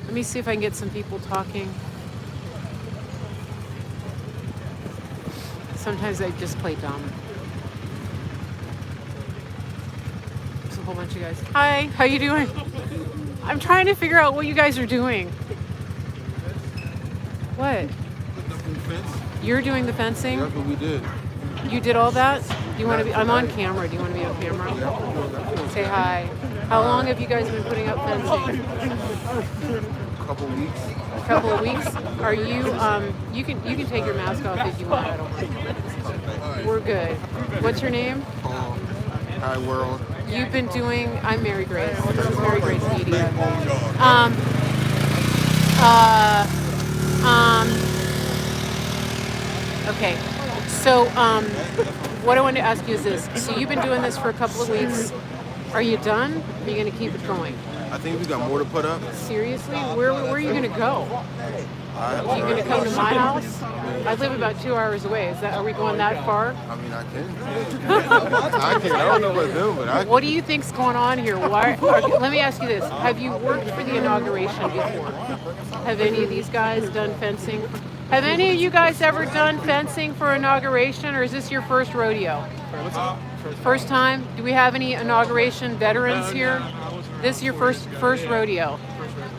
S1: Let me see if I can get some people talking. Sometimes I just play dumb. There's a whole bunch of guys. Hi, how you doing? I'm trying to figure out what you guys are doing. What? You're doing the fencing?
S5: That's what we did.
S1: You did all that? Do you want to be? I'm on camera. Do you want to be on camera? Say hi. How long have you guys been putting up fencing?
S5: A couple weeks.
S1: A couple of weeks. Are you? You can take your mask off if you want. I don't mind. We're good. What's your name?
S5: Hi, world.
S1: You've been doing. I'm Mary Grace. This is Mary Grace Media. Okay. So, what I wanted to ask you is this. So you've been doing this for a couple of weeks. Are you done? Or are you going to keep it going?
S5: I think we got more to put up.
S1: Seriously? Where are you gonna go?
S5: I,
S1: Are you gonna come to my house? I live about 2 hours away. Are we going that far?
S5: I mean, I can. I can. I don't know what to do, but I can.
S1: What do you think's going on here? Let me ask you this: have you worked for the inauguration before? Have any of these guys done fencing? Have any of you guys ever done fencing for inauguration, or is this your first rodeo? First time? Do we have any inauguration veterans here? This is your first rodeo.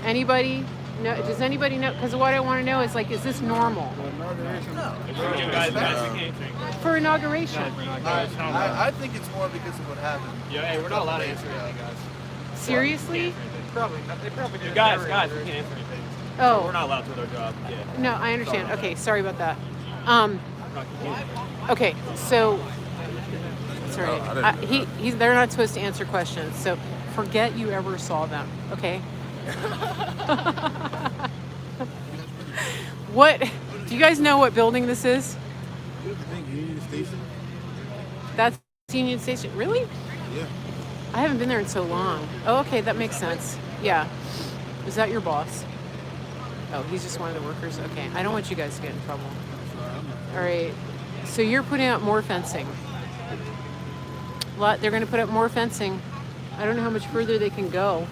S1: Anybody? No, does anybody know? Because what I want to know is like, is this normal for inauguration?
S6: I think it's more because of what happened.
S4: Yeah, hey, we're not allowed to answer anything, guys.
S1: Seriously?
S4: They probably do. Guys, we can't answer anything.
S1: Oh.
S4: We're not allowed to do our job. Yeah.
S1: No, I understand. Okay, sorry about that.
S4: I'm not confused.
S1: Okay, so sorry. They're not supposed to answer questions, so forget you ever saw them. Okay. What? Do you guys know what building this is?
S5: I think Union Station.
S1: That's Union Station. Really?
S5: Yeah.
S1: I haven't been there in so long. Oh, okay, that makes sense. Yeah. Is that your boss? Oh, he's just one of the workers. Okay. I don't want you guys to get in trouble. All right. So you're putting up more fencing. They're going to put up more fencing. I don't know how much further they can go.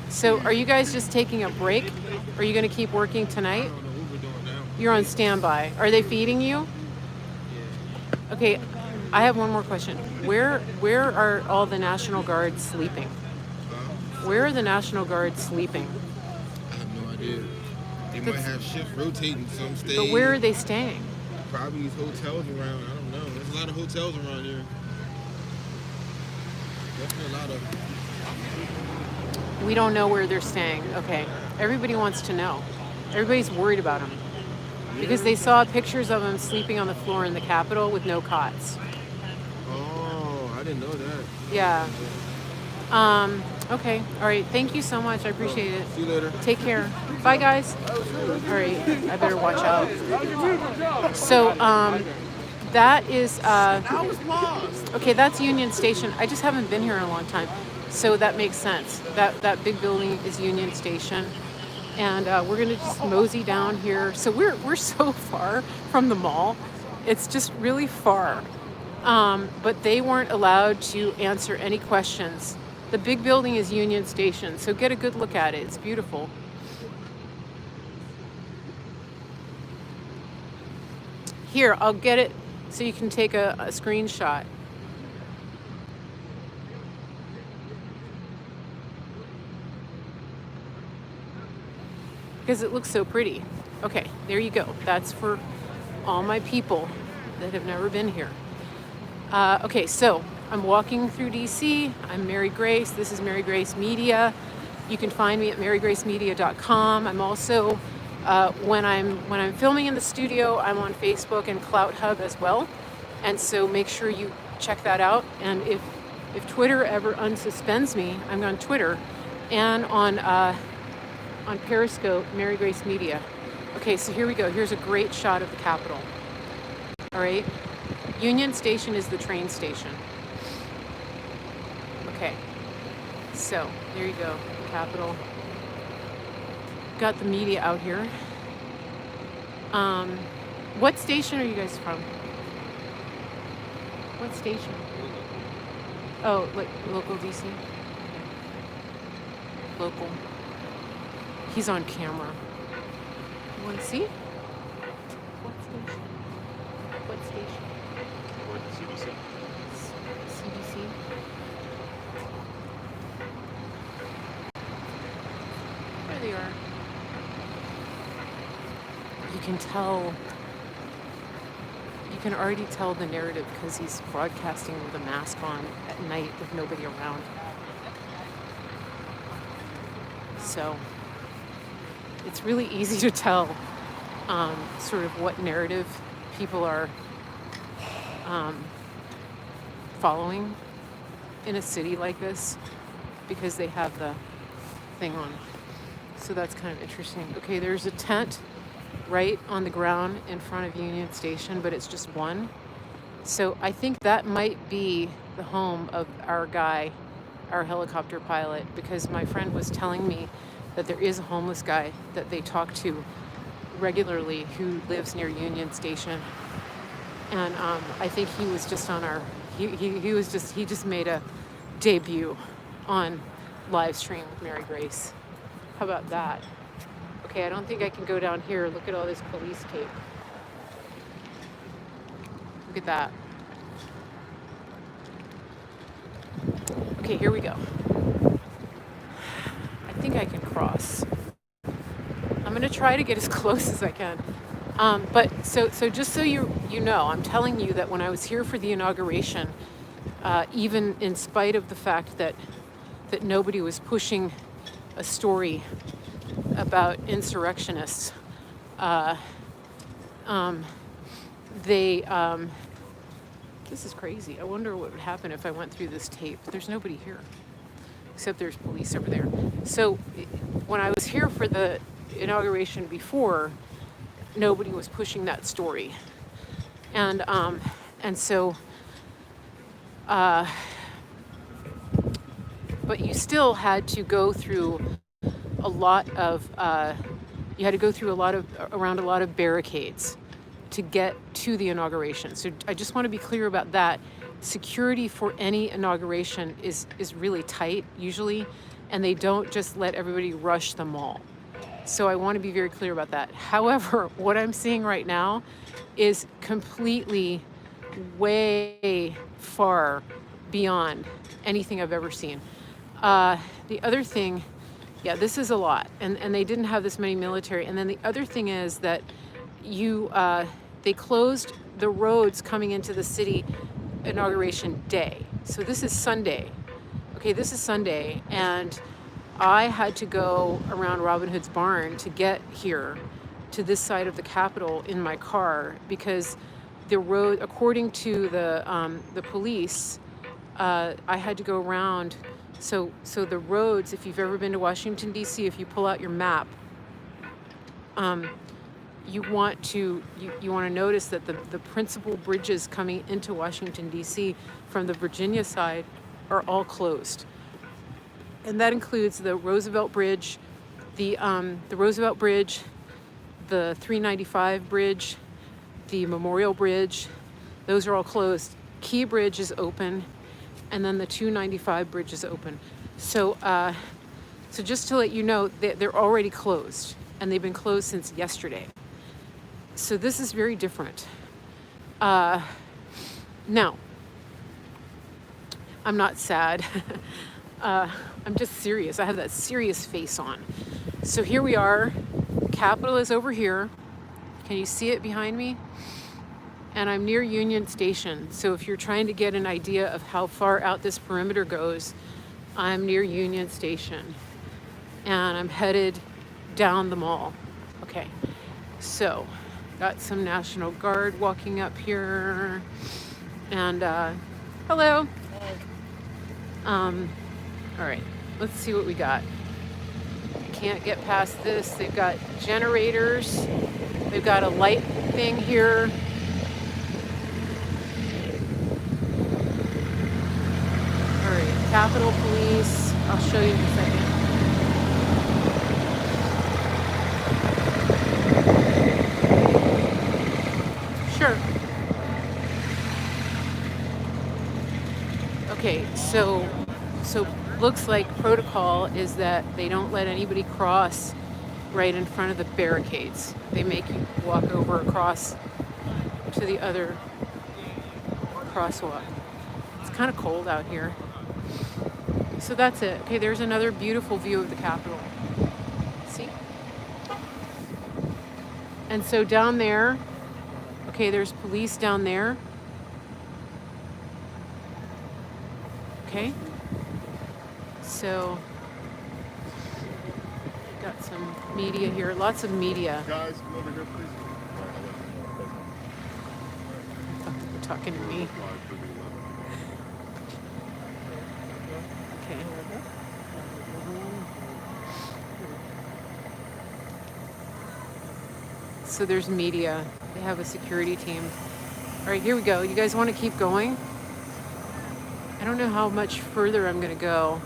S1: So are you guys just taking a break? Are you going to keep working tonight?
S5: I don't know what we're doing now.
S1: You're on standby. Are they feeding you? Okay, I have one more question. Where are all the National Guards sleeping? Where are the National Guards sleeping?
S5: I have no idea. They might have shifts rotating. Some stay.
S1: But where are they staying?
S5: Probably these hotels around. I don't know. There's a lot of hotels around here. Definitely a lot of.
S1: We don't know where they're staying. Okay. Everybody wants to know. Everybody's worried about them. Because they saw pictures of them sleeping on the floor in the Capitol with no cots.
S5: Oh, I didn't know that.
S1: Yeah. Okay. All right. Thank you so much. I appreciate it.
S5: See you later.
S1: Take care. Bye, guys. All right. I better watch out. So, that is, okay, that's Union Station. I just haven't been here in a long time. So that makes sense. That big building is Union Station. And we're going to just mosey down here. So we're so far from the mall. It's just really far. But they weren't allowed to answer any questions. The big building is Union Station. So get a good look at it. It's beautiful. Here, I'll get it so you can take a screenshot. Because it looks so pretty. Okay, there you go. That's for all my people that have never been here. Okay, so I'm walking through DC. I'm Mary Grace. This is Mary Grace Media. You can find me at marygracemedia.com. I'm also when I'm filming in the studio, I'm on Facebook and CloutHub as well. And so make sure you check that out. And if Twitter ever unsuspends me, I'm on Twitter and on Periscope, Mary Grace Media. Okay, so here we go. Here's a great shot of the Capitol. All right. Union Station is the train station. Okay. So there you go, the Capitol. Got the media out here. What station are you guys from? What station? Oh, like local DC? Local. He's on camera. You want to see? What station? What station?
S4: Or the CBC.
S1: CBC. There they are. You can tell. You can already tell the narrative because he's broadcasting with a mask on at night with nobody around. So it's really easy to tell sort of what narrative people are following in a city like this because they have the thing on. So that's kind of interesting. Okay, there's a tent right on the ground in front of Union Station, but it's just one. So I think that might be the home of our guy our helicopter pilot, because my friend was telling me that there is a homeless guy that they talk to regularly who lives near Union Station. And I think he was just on our, he just made a debut on live stream with Mary Grace. How about that? Okay, I don't think I can go down here. Look at all this police tape. Look at that. Okay, here we go. I think I can cross. I'm gonna try to get as close as I can. But just so you know, I'm telling you that when I was here for the inauguration, even in spite of the fact that nobody was pushing a story about insurrectionists, this is crazy. I wonder what would happen if I went through this tape. There's nobody here, except there's police over there. So when I was here for the inauguration before, nobody was pushing that story. And so, but you still had to go through a lot of, around a lot of barricades to get to the inauguration. So I just want to be clear about that. Security for any inauguration is really tight usually, and they don't just let everybody rush the mall. So I want to be very clear about that. However, what I'm seeing right now is completely way far beyond anything I've ever seen. The other thing, yeah, this is a lot, and they didn't have this many military. And then the other thing is that they closed the roads coming into the city inauguration day. So this is Sunday. Okay, this is Sunday, and I had to go around Robin Hood's barn to get here to this side of the Capitol in my car, because the road, according to the police, I had to go around. So the roads, if you've ever been to Washington, D.C., if you pull out your map, you want to notice that the principal bridges coming into Washington, D.C. from the Virginia side are all closed. And that includes the Roosevelt Bridge, the Roosevelt Bridge, the 395 Bridge, the Memorial Bridge. Those are all closed. Key Bridge is open, and then the 295 Bridge is open. So just to let you know, they're already closed, and they've been closed since yesterday. So this is very different. Now, I'm not sad. I'm just serious. I have that serious face on. So here we are. Capitol is over here. Can you see it behind me? And I'm near Union Station. So if you're trying to get an idea of how far out this perimeter goes, I'm near Union Station. And I'm headed down the mall. Okay. So, got some National Guard walking up here. And, hello. All right, let's see what we got. Can't get past this. They've got generators. They've got a light thing here. All right, Capitol Police. I'll show you in a second. Sure. Okay, so looks like protocol is that they don't let anybody cross right in front of the barricades. They make you walk over across to the other crosswalk. It's kind of cold out here. So that's it. Okay, there's another beautiful view of the Capitol. See? And so down there, okay, there's police down there. Okay. So, got some media here, lots of media.
S5: Guys, come over here, please.
S1: I thought they were talking to me. Okay. So there's media. They have a security team. All right, here we go. You guys want to keep going? I don't know how much further I'm going to go.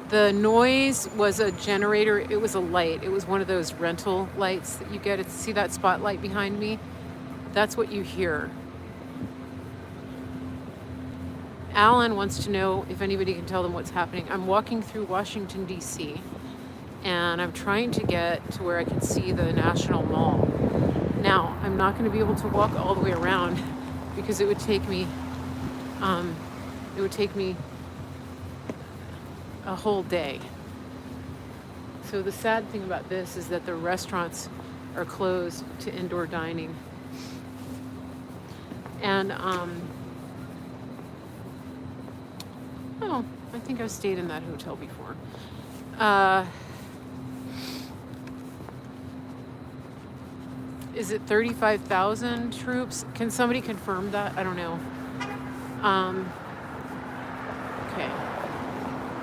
S1: The noise was a generator. It was a light. It was one of those rental lights that you get. See that spotlight behind me? That's what you hear. Alan wants to know if anybody can tell them what's happening. I'm walking through Washington, D.C., and I'm trying to get to where I can see the National Mall. Now, I'm not going to be able to walk all the way around because it would take me a whole day. So the sad thing about this is that the restaurants are closed to indoor dining. And oh, I think I've stayed in that hotel before. Is it 35,000 troops? Can somebody confirm that? I don't know. Okay.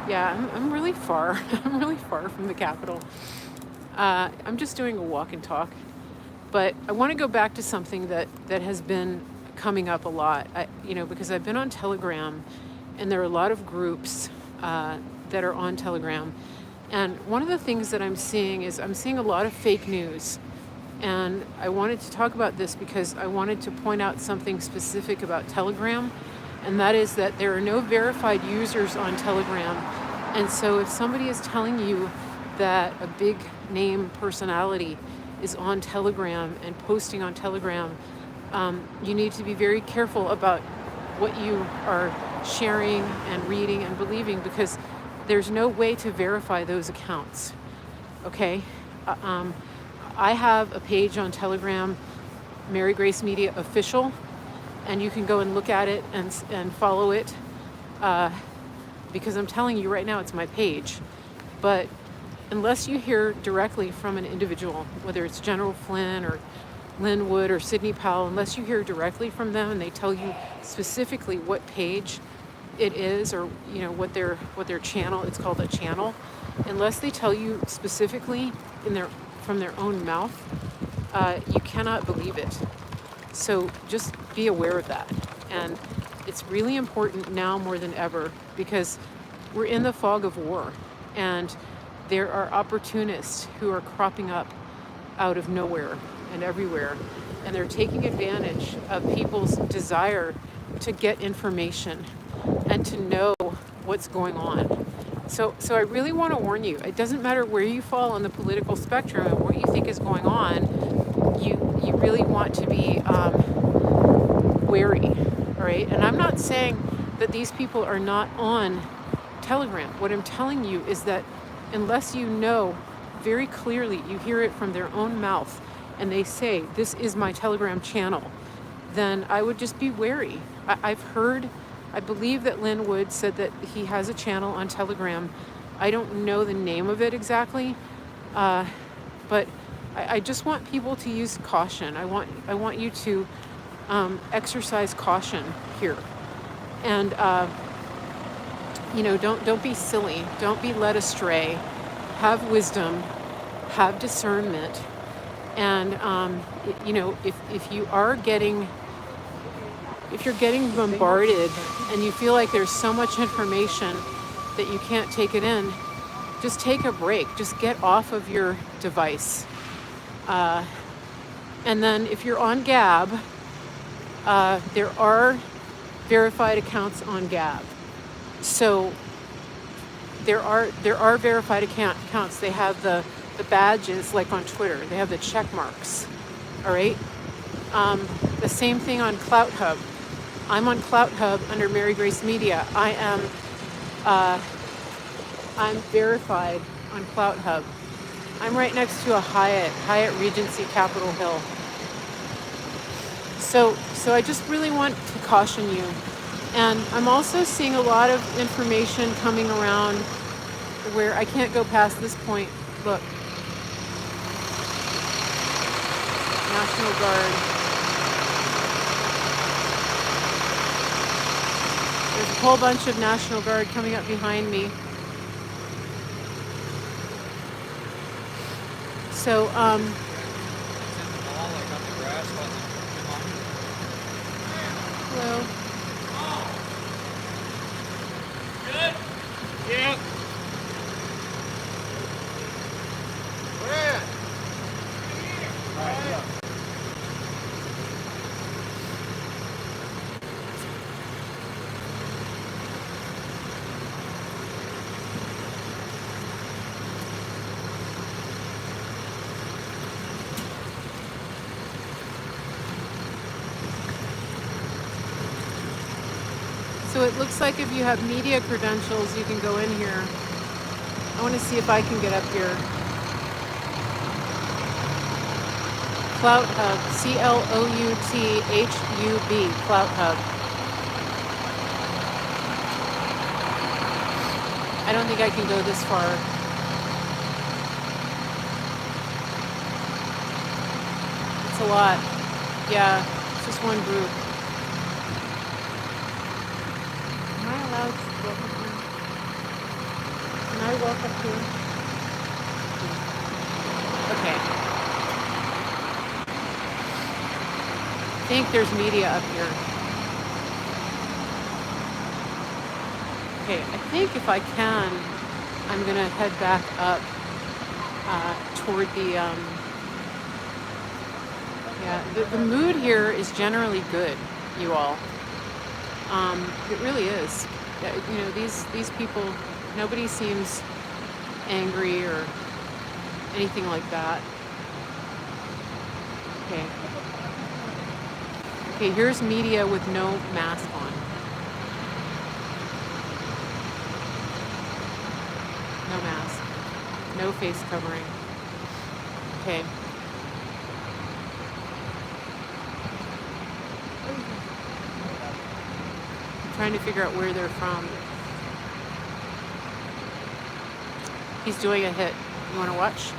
S1: Yeah, I'm really far. I'm really far from the Capitol. I'm just doing a walk and talk. But I want to go back to something that has been coming up a lot. Because I've been on Telegram, and there are a lot of groups that are on Telegram. And one of the things that I'm seeing is I'm seeing a lot of fake news. And I wanted to talk about this because I wanted to point out something specific about Telegram, and that is that there are no verified users on Telegram. And so if somebody is telling you that a big name personality is on Telegram and posting on Telegram, you need to be very careful about what you are sharing and reading and believing, because there's no way to verify those accounts. Okay? I have a page on Telegram, Mary Grace Media Official, and you can go and look at it and follow it, because I'm telling you right now it's my page. But unless you hear directly from an individual, whether it's General Flynn or Lynn Wood or Sidney Powell, unless you hear directly from them and they tell you specifically what page it is, or what their channel, it's called a channel, unless they tell you specifically from their own mouth, you cannot believe it. So just be aware of that. And it's really important now more than ever, because we're in the fog of war, and there are opportunists who are cropping up out of nowhere and everywhere, and they're taking advantage of people's desire to get information and to know what's going on. So I really want to warn you, it doesn't matter where you fall on the political spectrum and what you think is going on, you really want to be wary, all right? And I'm not saying that these people are not on Telegram. What I'm telling you is that unless you know very clearly, you hear it from their own mouth, and they say, this is my Telegram channel, then I would just be wary. I believe that Lynn Wood said that he has a channel on Telegram. I don't know the name of it exactly, but I just want people to use caution. I want you to exercise caution here, and don't be silly. Don't be led astray. Have wisdom. Have discernment. And if you're getting bombarded and you feel like there's so much information that you can't take it in, just take a break. Just get off of your device. And then if you're on Gab, there are verified accounts on Gab. So there are verified accounts. They have the badges, like on Twitter. They have the check marks. All right? The same thing on CloutHub. I'm on CloutHub under Mary Grace Media. I'm verified on CloutHub. I'm right next to a Hyatt Regency Capitol Hill. So I just really want to caution you. And I'm also seeing a lot of information coming around where I can't go past this point. Look. National Guard. There's a whole bunch of National Guard coming up behind me. So, Hello.
S4: Yeah.
S1: So it looks like if you have media credentials, you can go in here. I want to see if I can get up here. Clout Hub, CLOUTHUB, Clout Hub. I don't think I can go this far. It's a lot. Yeah, it's just one group. Am I allowed to walk up here? Can I walk up here? Okay. I think there's media up here. Okay, I think if I can, I'm gonna head back up toward the, yeah, the mood here is generally good, you all. It really is. You know, these people, nobody seems angry or anything like that. Okay. Okay, here's media with no mask on. No mask. No face covering. Okay. I'm trying to figure out where they're from. He's doing a hit. You want to watch?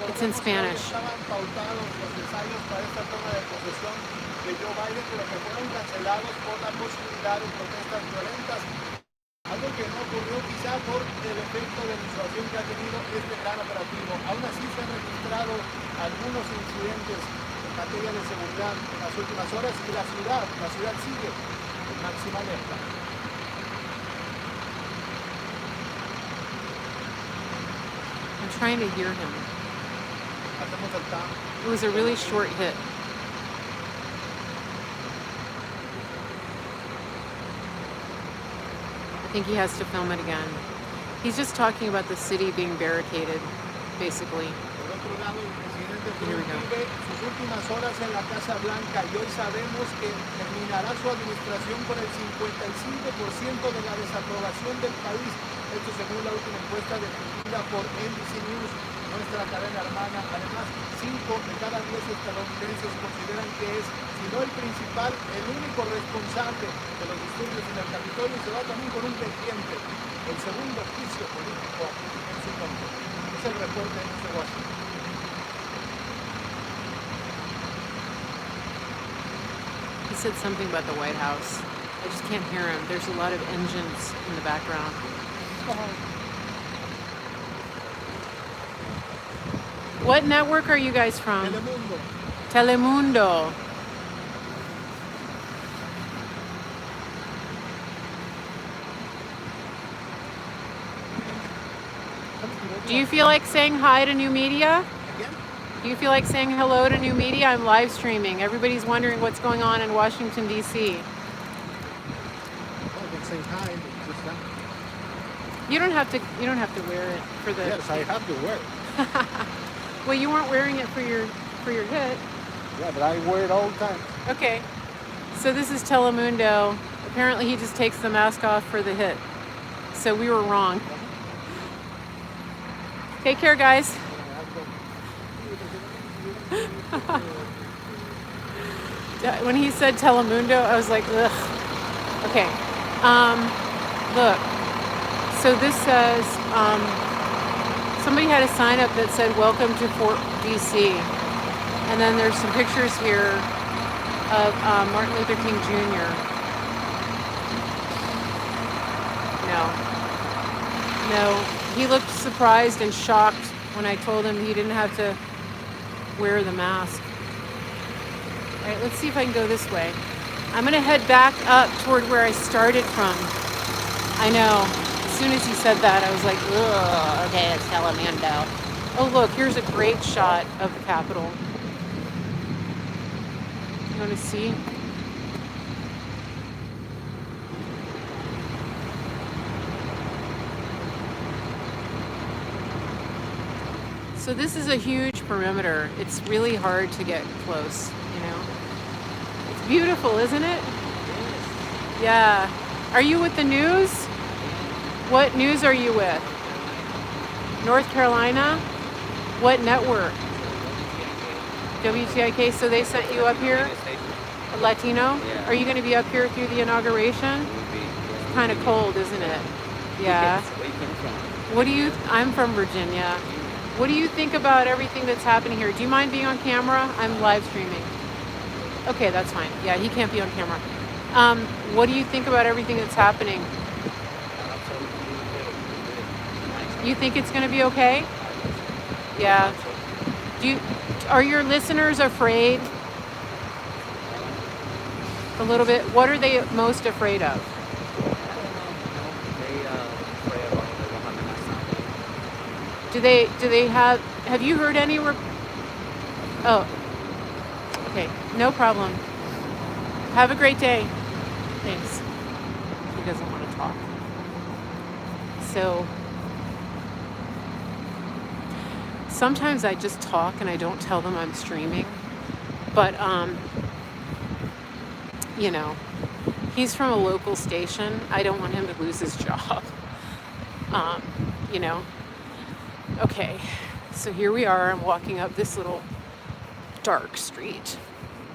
S1: It's in Spanish.
S6: Estaban pautados los ensayos para esta toma de posesión de Joe Biden, pero que fueron cancelados por la posibilidad de protestas violentas. Algo que no ocurrió quizá por el efecto de disuasión que ha tenido este gran operativo. Aún así se han registrado algunos incidentes en materia de seguridad en las últimas horas y la ciudad sigue en máxima alerta.
S1: I'm trying to hear him.
S6: Hacemos el TAM.
S1: It was a really short hit. I think he has to film it again. He's just talking about the city being barricaded, basically.
S6: Por otro lado, el presidente
S1: Here we
S6: Trump
S1: go.
S6: vive sus últimas horas en la Casa Blanca y hoy sabemos que terminará su administración con el 55% de la desaprobación del país. Esto según la última encuesta difundida por NBC News, nuestra cadena hermana. Además, 5 de cada 10 estadounidenses consideran que es, si no el principal, el único responsable de los disturbios en el Capitolio, y se va también con un pendiente, el segundo juicio político en su contra. Es el reporte de Washington.
S1: He said something about the White House. I just can't hear him. There's a lot of engines in the background. What network are you guys from?
S6: Telemundo.
S1: Telemundo. Do you feel like saying hi to new media?
S6: Again?
S1: Do you feel like saying hello to new media? I'm live streaming. Everybody's wondering what's going on in Washington, D.C.
S6: Oh, they say hi. Just that.
S1: You don't have to wear it for the
S6: Yes, I have to wear it.
S1: Well, you weren't wearing it for your hit.
S6: Yeah, but I wear it all the time.
S1: Okay. So this is Telemundo. Apparently he just takes the mask off for the hit. So we were wrong. Take care, guys. When he said Telemundo, I was like, ugh. Okay. Look. So this says, somebody had a sign up that said, "Welcome to Fort DC." And then there's some pictures here of Martin Luther King Jr. No. No, he looked surprised and shocked when I told him he didn't have to wear the mask. All right, let's see if I can go this way. I'm gonna head back up toward where I started from. I know, as soon as he said that, I was like, ugh, okay, it's Telemundo. Oh look, here's a great shot of the Capitol. You wanna see? So this is a huge perimeter. It's really hard to get close, you know? It's beautiful, isn't it? Yeah. Are you with the news? What news are you with? North Carolina? What network? WTIK. So they sent you up here? Latino? Are you going to be up here through the inauguration? It's kind of cold, isn't it? Yeah. What do you... I'm from Virginia. What do you think about everything that's happening here? Do you mind being on camera? I'm live streaming. Okay, that's fine. Yeah, he can't be on camera. What do you think about everything that's happening? You think it's going to be okay? Yeah. Are your listeners afraid? A little bit. What are they most afraid of? Do they have you heard any oh, okay, no problem. Have a great day. Thanks. He doesn't want to talk. So sometimes I just talk and I don't tell them I'm streaming. But you know, he's from a local station. I don't want him to lose his job. You know. Okay, so here we are. I'm walking up this little dark street,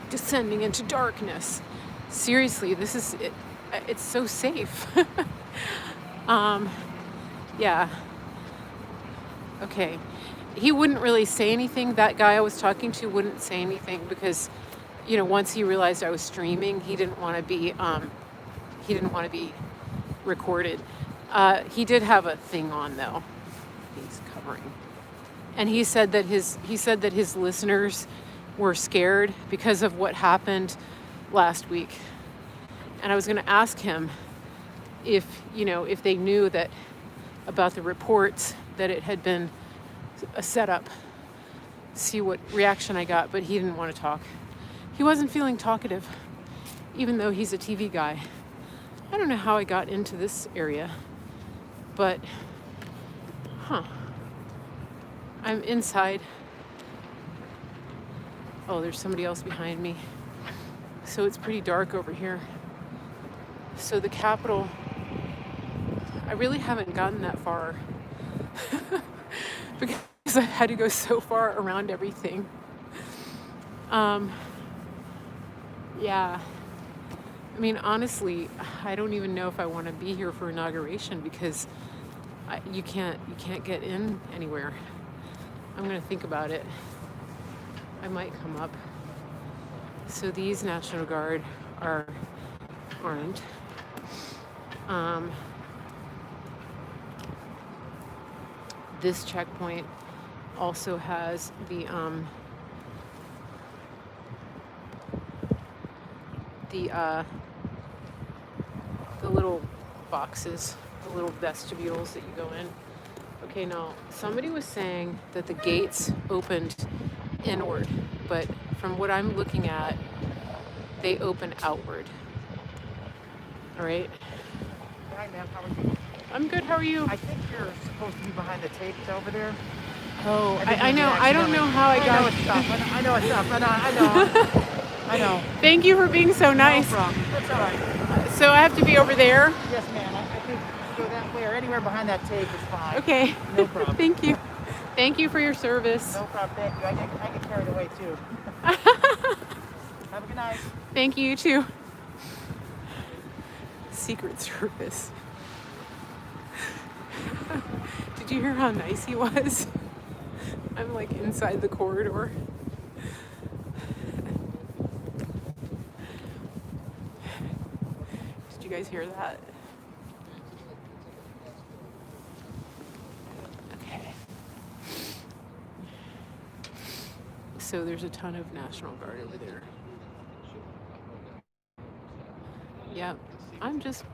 S1: descending into darkness. Seriously, this is it. It's so safe. Yeah. Okay. He wouldn't really say anything. That guy I was talking to wouldn't say anything because, you know, once he realized I was streaming, he didn't want to be recorded. He did have a thing on though. He's covering. And he said that his listeners were scared because of what happened last week. And I was going to ask him if they knew that about the reports that it had been a setup, see what reaction I got, but he didn't want to talk. He wasn't feeling talkative, even though he's a TV guy. I don't know how I got into this area, but I'm inside. Oh, there's somebody else behind me. So it's pretty dark over here. So the Capitol, I really haven't gotten that far because I had to go so far around everything. Yeah. I mean, honestly, I don't even know if I want to be here for inauguration because you can't get in anywhere. I'm going to think about it. I might come up. So these National Guard are armed. This checkpoint also has the little boxes, the little vestibules that you go in. Okay, now somebody was saying that the gates opened inward, but from what I'm looking at, they open outward. All right.
S2: Hi, ma'am. How are you?
S1: I'm good. How are you?
S2: I think you're supposed to be behind the tape over there.
S1: Oh,
S2: I
S1: I know. I don't know how I
S2: I
S1: got.
S2: know it's tough. I know it's tough. I know.
S1: Thank you for being so nice.
S2: No problem. That's all right.
S1: So I have to be over there.
S2: Yes, ma'am. I think go that way or anywhere behind that tape is fine.
S1: Okay.
S2: No problem.
S1: Thank you. Thank you for your service.
S2: No problem. Thank you. I get carried away too. Have a good night.
S1: Thank you, you too. Secret Service. Did you hear how nice he was? I'm like inside the corridor. Did you guys hear that? So there's a ton of National Guard over there. Yep, I'm just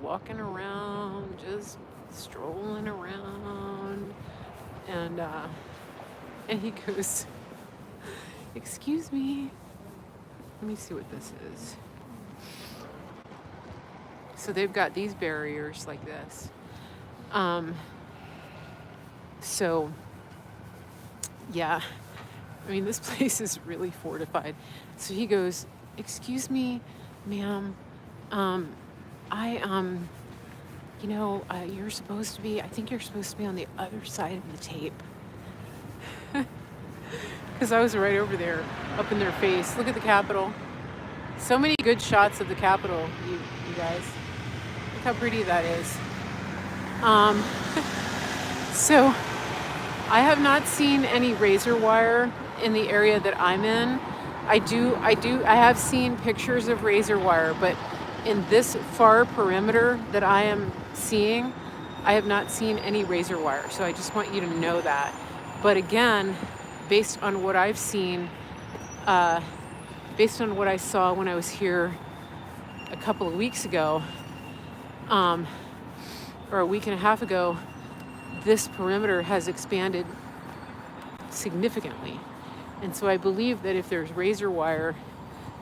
S1: walking around, just strolling around, and he goes, "Excuse me, let me see what this is." So they've got these barriers like this. So yeah, I mean, this place is really fortified. So he goes, "Excuse me, ma'am, you're supposed to be, I think you're supposed to be on the other side of the tape." Because I was right over there, up in their face. Look at the Capitol. So many good shots of the Capitol, you guys. Look how pretty that is. So I have not seen any razor wire in the area that I'm in. I have seen pictures of razor wire, but in this far perimeter that I am seeing, I have not seen any razor wire. So I just want you to know that. But again, based on what I've seen, based on what I saw when I was here a couple of weeks ago, or a week and a half ago, this perimeter has expanded significantly. And so I believe that if there's razor wire,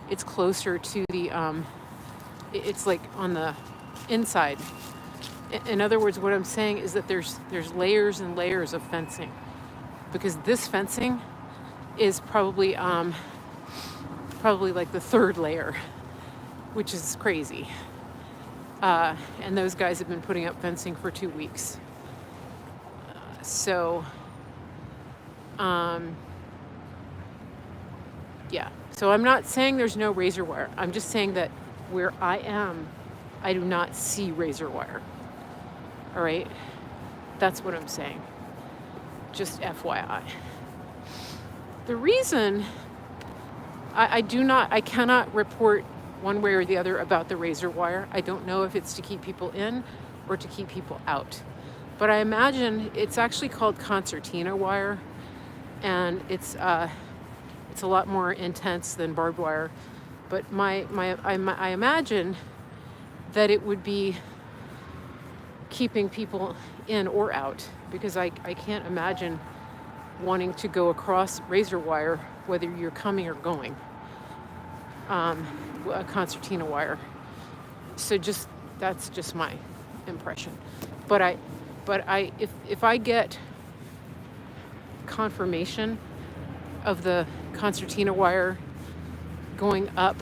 S1: it's closer to the, it's like on the inside. In other words, what I'm saying is that there's layers and layers of fencing, because this fencing is probably like the third layer, which is crazy. And those guys have been putting up fencing for 2 weeks. Yeah. So I'm not saying there's no razor wire. I'm just saying that where I am, I do not see razor wire. All right? That's what I'm saying. Just FYI. The reason I cannot report one way or the other about the razor wire. I don't know if it's to keep people in or to keep people out. But I imagine it's actually called concertina wire, and it's a lot more intense than barbed wire. But I imagine that it would be keeping people in or out, because I can't imagine wanting to go across razor wire whether you're coming or going. A concertina wire. So that's just my impression. But if I get confirmation of the concertina wire going up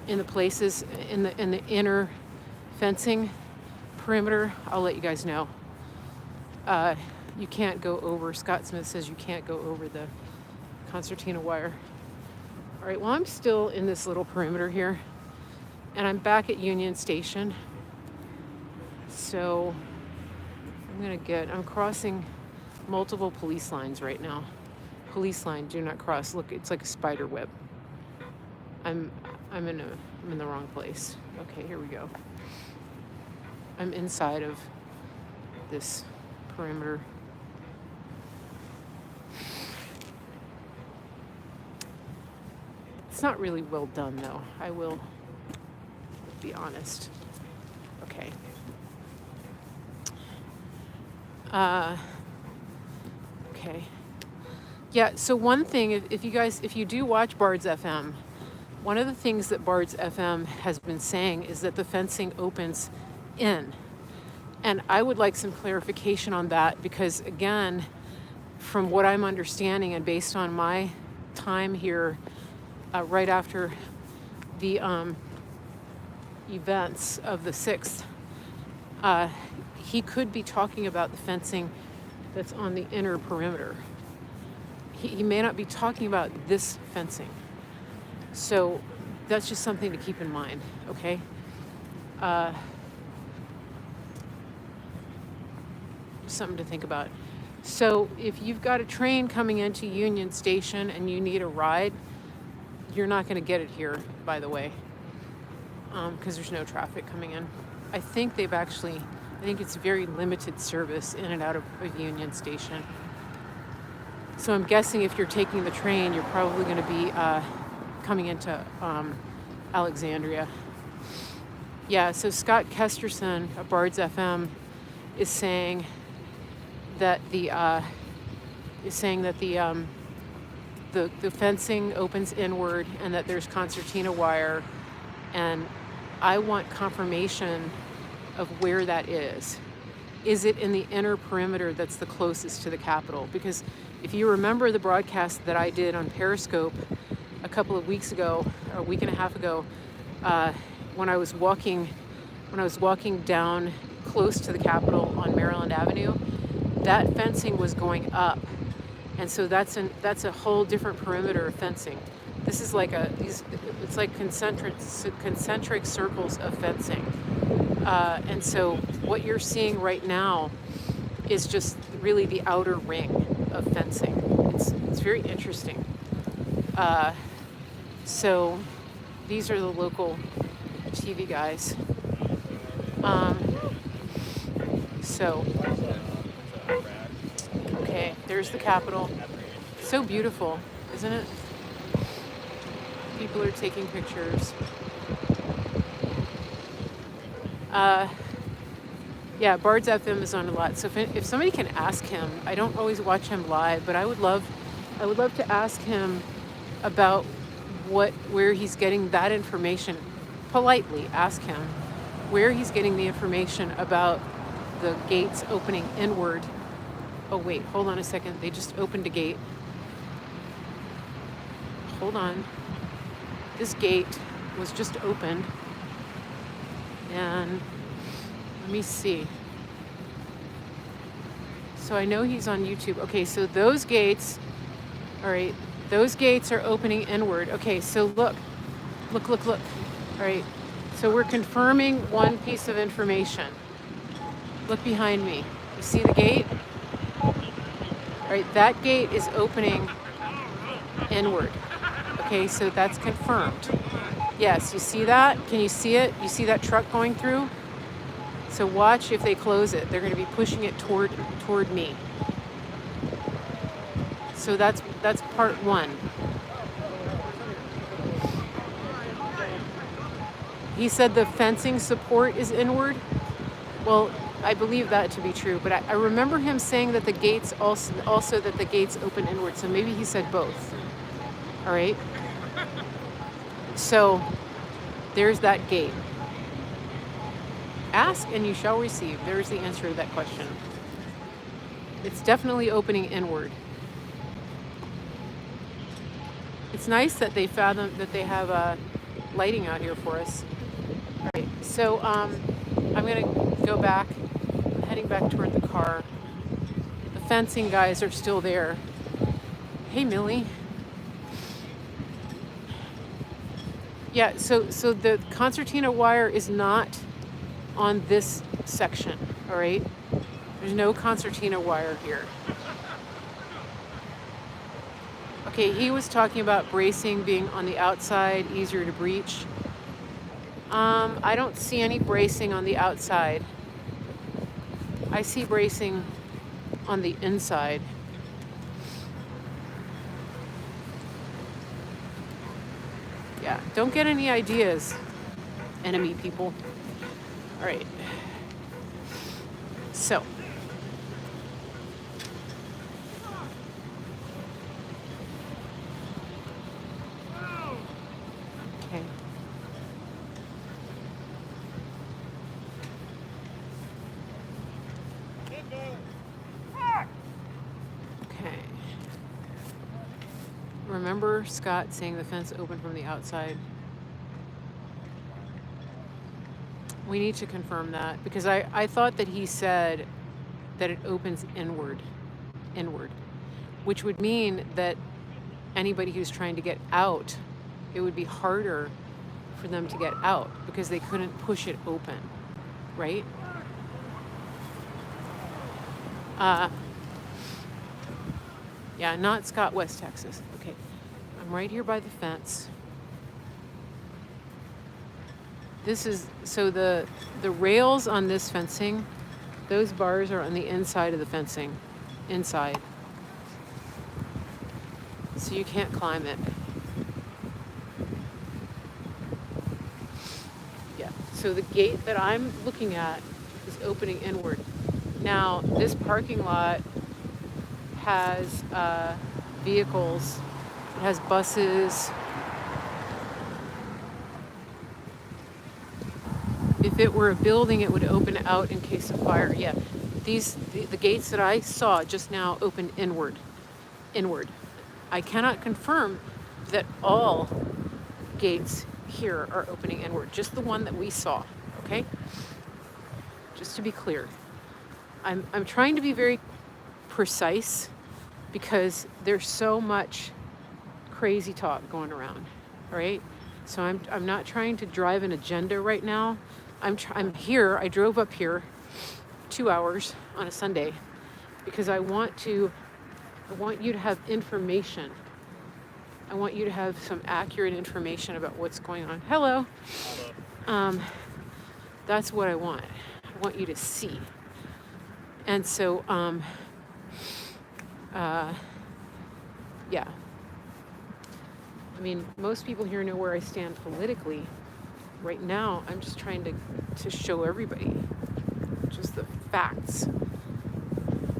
S1: in the places in the inner fencing perimeter, I'll let you guys know. You can't go over. Scott Smith says you can't go over the concertina wire. All right, well, I'm still in this little perimeter here, and I'm back at Union Station. So I'm crossing multiple police lines right now. Police line, do not cross. Look, it's like a spider web. I'm in the wrong place. Okay, here we go. I'm inside of this perimeter. It's not really well done, though. I will be honest. Okay. Okay. Yeah, so one thing, if you do watch Bards FM, one of the things that Bards FM has been saying is that the fencing opens in. And I would like some clarification on that, because again, from what I'm understanding and based on my time here, right after the events of the 6th, he could be talking about the fencing that's on the inner perimeter. He may not be talking about this fencing. So that's just something to keep in mind, okay? Something to think about. So if you've got a train coming into Union Station and you need a ride, you're not going to get it here, by the way, because there's no traffic coming in. I think it's very limited service in and out of Union Station. So I'm guessing if you're taking the train, you're probably going to be coming into Alexandria. Yeah, so Scott Kesterson of Bards FM is saying that the fencing opens inward and that there's concertina wire, and I want confirmation of where that is. Is it in the inner perimeter that's the closest to the Capitol? Because if you remember the broadcast that I did on Periscope a couple of weeks ago, or a week and a half ago, when I was walking down close to the Capitol on Maryland Avenue, that fencing was going up, and so that's a whole different perimeter of fencing. This is like it's like concentric circles of fencing, and so what you're seeing right now is just really the outer ring of fencing. It's very interesting. So these are the local TV guys. So, okay, there's the Capitol. So beautiful, isn't it? People are taking pictures. Yeah, Bards FM is on a lot. So if somebody can ask him, I don't always watch him live, but I would love to ask him about where he's getting that information. Politely ask him where he's getting the information about the gates opening inward. Oh wait, hold on a second. They just opened a gate. Hold on. This gate was just opened. And let me see. So I know he's on YouTube. Okay, so those gates, all right, those gates are opening inward. Okay, so look. All right, so we're confirming one piece of information. Look behind me. You see the gate? All right, that gate is opening inward. Okay, so that's confirmed. Yes, you see that? Can you see it? You see that truck going through? So watch if they close it. They're going to be pushing it toward me. So that's part one. He said the fencing support is inward. Well, I believe that to be true, but I remember him saying that the gates also that the gates open inward. So maybe he said both. All right. So there's that gate. Ask and you shall receive. There's the answer to that question. It's definitely opening inward. It's nice that they have lighting out here for us. All right, so I'm gonna go back, heading back toward the car. The fencing guys are still there. Hey, Millie. Yeah, so the concertina wire is not on this section, all right? There's no concertina wire here. Okay, he was talking about bracing being on the outside, easier to breach. I don't see any bracing on the outside. I see bracing on the inside. Yeah, don't get any ideas, enemy people. All right. So. Okay. Okay. Remember Scott saying the fence opened from the outside? We need to confirm that because I thought that he said that it opens inward, which would mean that anybody who's trying to get out, it would be harder for them to get out because they couldn't push it open, right? Yeah, not Scott, West Texas. Okay, I'm right here by the fence. This is, so the rails on this fencing, those bars are on the inside of the fencing, inside. So you can't climb it. Yeah, so the gate that I'm looking at is opening inward. Now, this parking lot has vehicles, it has buses. If it were a building, it would open out in case of fire. Yeah, the gates that I saw just now opened inward. I cannot confirm that all gates here are opening inward, just the one that we saw, okay? Just to be clear. I'm trying to be very precise because there's so much crazy talk going around, all right? So I'm not trying to drive an agenda right now. I'm here, I drove up here 2 hours on a Sunday because I want you to have information. I want you to have some accurate information about what's going on. Hello. That's what I want. I want you to see. And so, yeah. I mean, most people here know where I stand politically. Right now, I'm just trying to show everybody just the facts.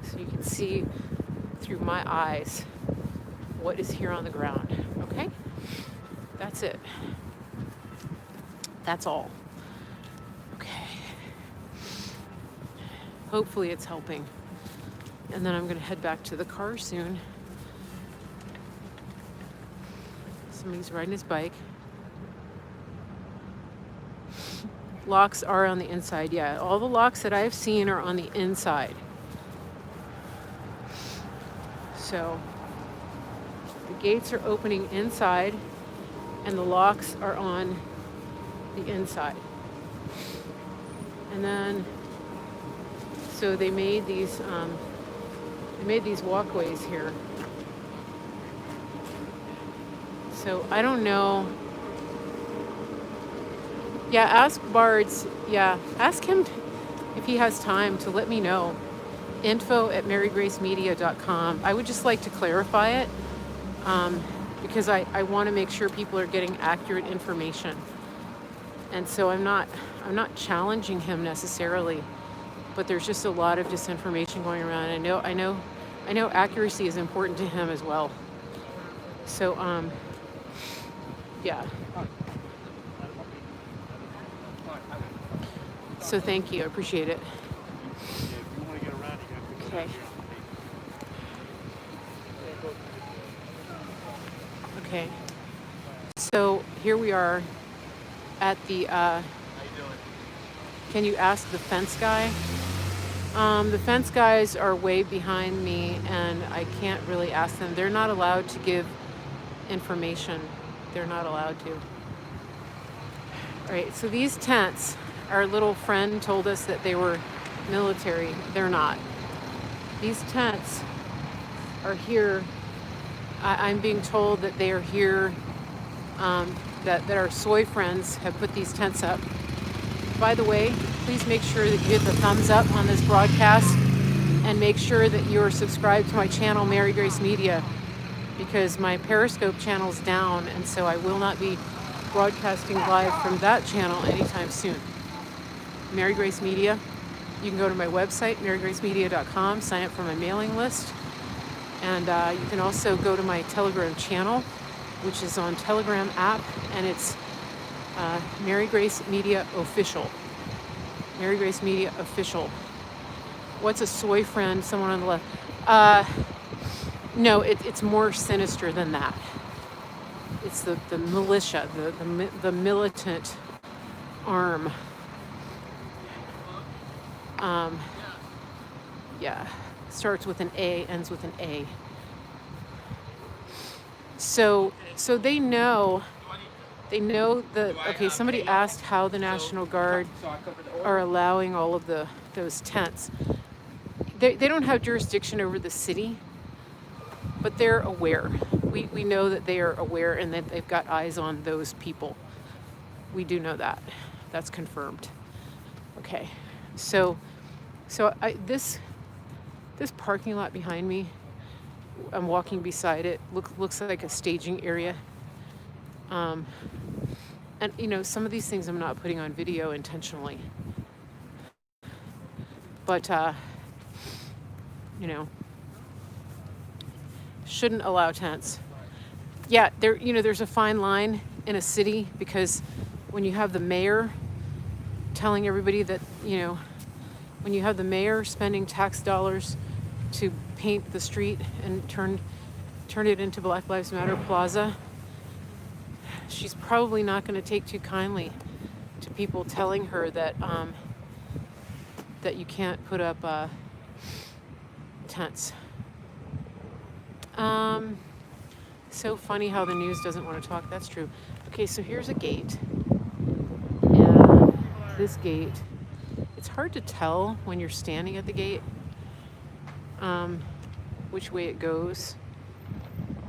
S1: So you can see through my eyes what is here on the ground, okay? That's it. That's all. Okay. Hopefully it's helping. And then I'm gonna head back to the car soon. Somebody's riding his bike. Locks are on the inside, yeah. All the locks that I've seen are on the inside. So the gates are opening inside and the locks are on the inside. And then, so they made these walkways here. So I don't know. Yeah, ask Bards. Yeah, ask him if he has time to let me know. info@marygracemedia.com. I would just like to clarify it because I want to make sure people are getting accurate information. And so I'm not challenging him necessarily, but there's just a lot of disinformation going around. I know accuracy is important to him as well. So yeah. So thank you, I appreciate it. Okay. Okay. So here we are at the, can you ask the fence guy? The fence guys are way behind me and I can't really ask them. They're not allowed to give information. They're not allowed to. All right, so these tents, our little friend told us that they were military. They're not. These tents are here. I'm being told that they are here, that our soy friends have put these tents up. By the way, please make sure that you hit the thumbs up on this broadcast and make sure that you're subscribed to my channel, Mary Grace Media, because my Periscope channel's down, and so I will not be broadcasting live from that channel anytime soon. Mary Grace Media. You can go to my website, marygracemedia.com, sign up for my mailing list. And you can also go to my Telegram channel, which is on Telegram app, and it's Mary Grace Media Official. Mary Grace Media Official. What's a soy friend? Someone on the left. No, it's more sinister than that. It's the militia, the militant arm. Yeah, starts with an A, ends with an A. So they know okay, somebody asked how the National Guard are allowing all of those tents. They don't have jurisdiction over the city, but they're aware. We know that they are aware and that they've got eyes on those people. We do know that. That's confirmed. Okay. So this parking lot behind me, I'm walking beside it. Looks like a staging area. And you know, some of these things I'm not putting on video intentionally, but you know, shouldn't allow tents. Yeah, there's a fine line in a city, because when you have the mayor telling everybody that, when you have the mayor spending tax dollars to paint the street and turn it into Black Lives Matter Plaza, she's probably not going to take too kindly to people telling her that that you can't put up tents. So funny how the news doesn't want to talk. That's true. Okay, so here's a gate. And this gate, it's hard to tell when you're standing at the gate which way it goes.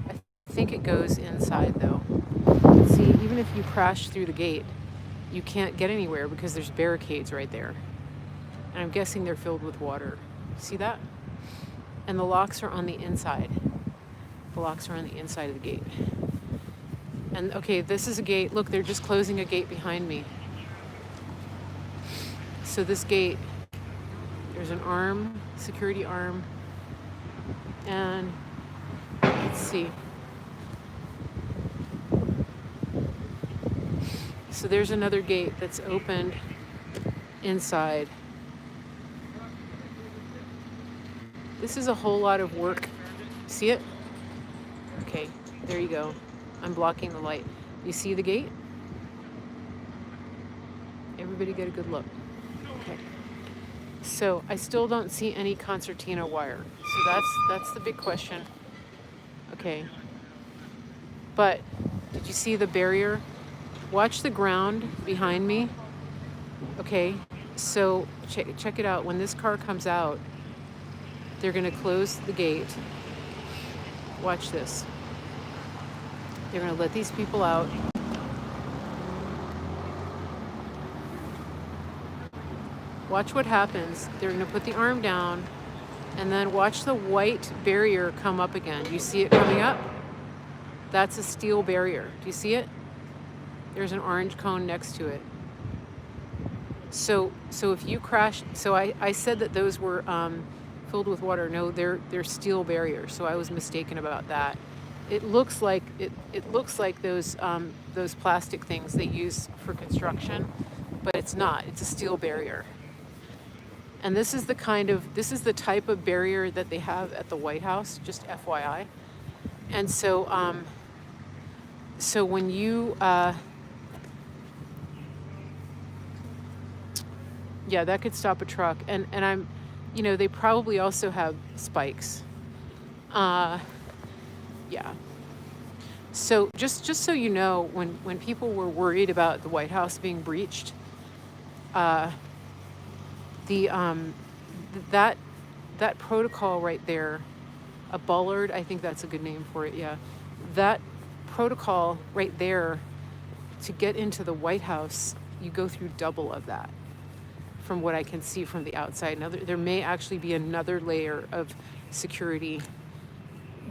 S1: I think it goes inside though. See, even if you crash through the gate, you can't get anywhere because there's barricades right there. And I'm guessing they're filled with water. See that? And the locks are on the inside. The locks are on the inside of the gate. And okay, this is a gate. Look, they're just closing a gate behind me. So this gate, there's an arm, security arm. And let's see. So there's another gate that's opened inside. This is a whole lot of work. See it? Okay, there you go. I'm blocking the light. You see the gate? Everybody get a good look. Okay. So I still don't see any concertina wire. So that's the big question. Okay. But did you see the barrier? Watch the ground behind me. Okay. So check it out. When this car comes out, they're going to close the gate. Watch this. They're going to let these people out. Watch what happens. They're going to put the arm down, and then watch the white barrier come up again. You see it coming up? That's a steel barrier. Do you see it? There's an orange cone next to it. So if you crash, so I said that those were filled with water. No, they're steel barriers. So I was mistaken about that. It looks like those plastic things they use for construction, but it's not. It's a steel barrier. And this is the type of barrier that they have at the White House, just FYI. And so so when you yeah, that could stop a truck. And I'm, they probably also have spikes. Yeah. So just so you know, when people were worried about the White House being breached, that protocol right there, a bollard, I think that's a good name for it. Yeah. That protocol right there, to get into the White House, you go through double of that, from what I can see from the outside. Now, there may actually be another layer of security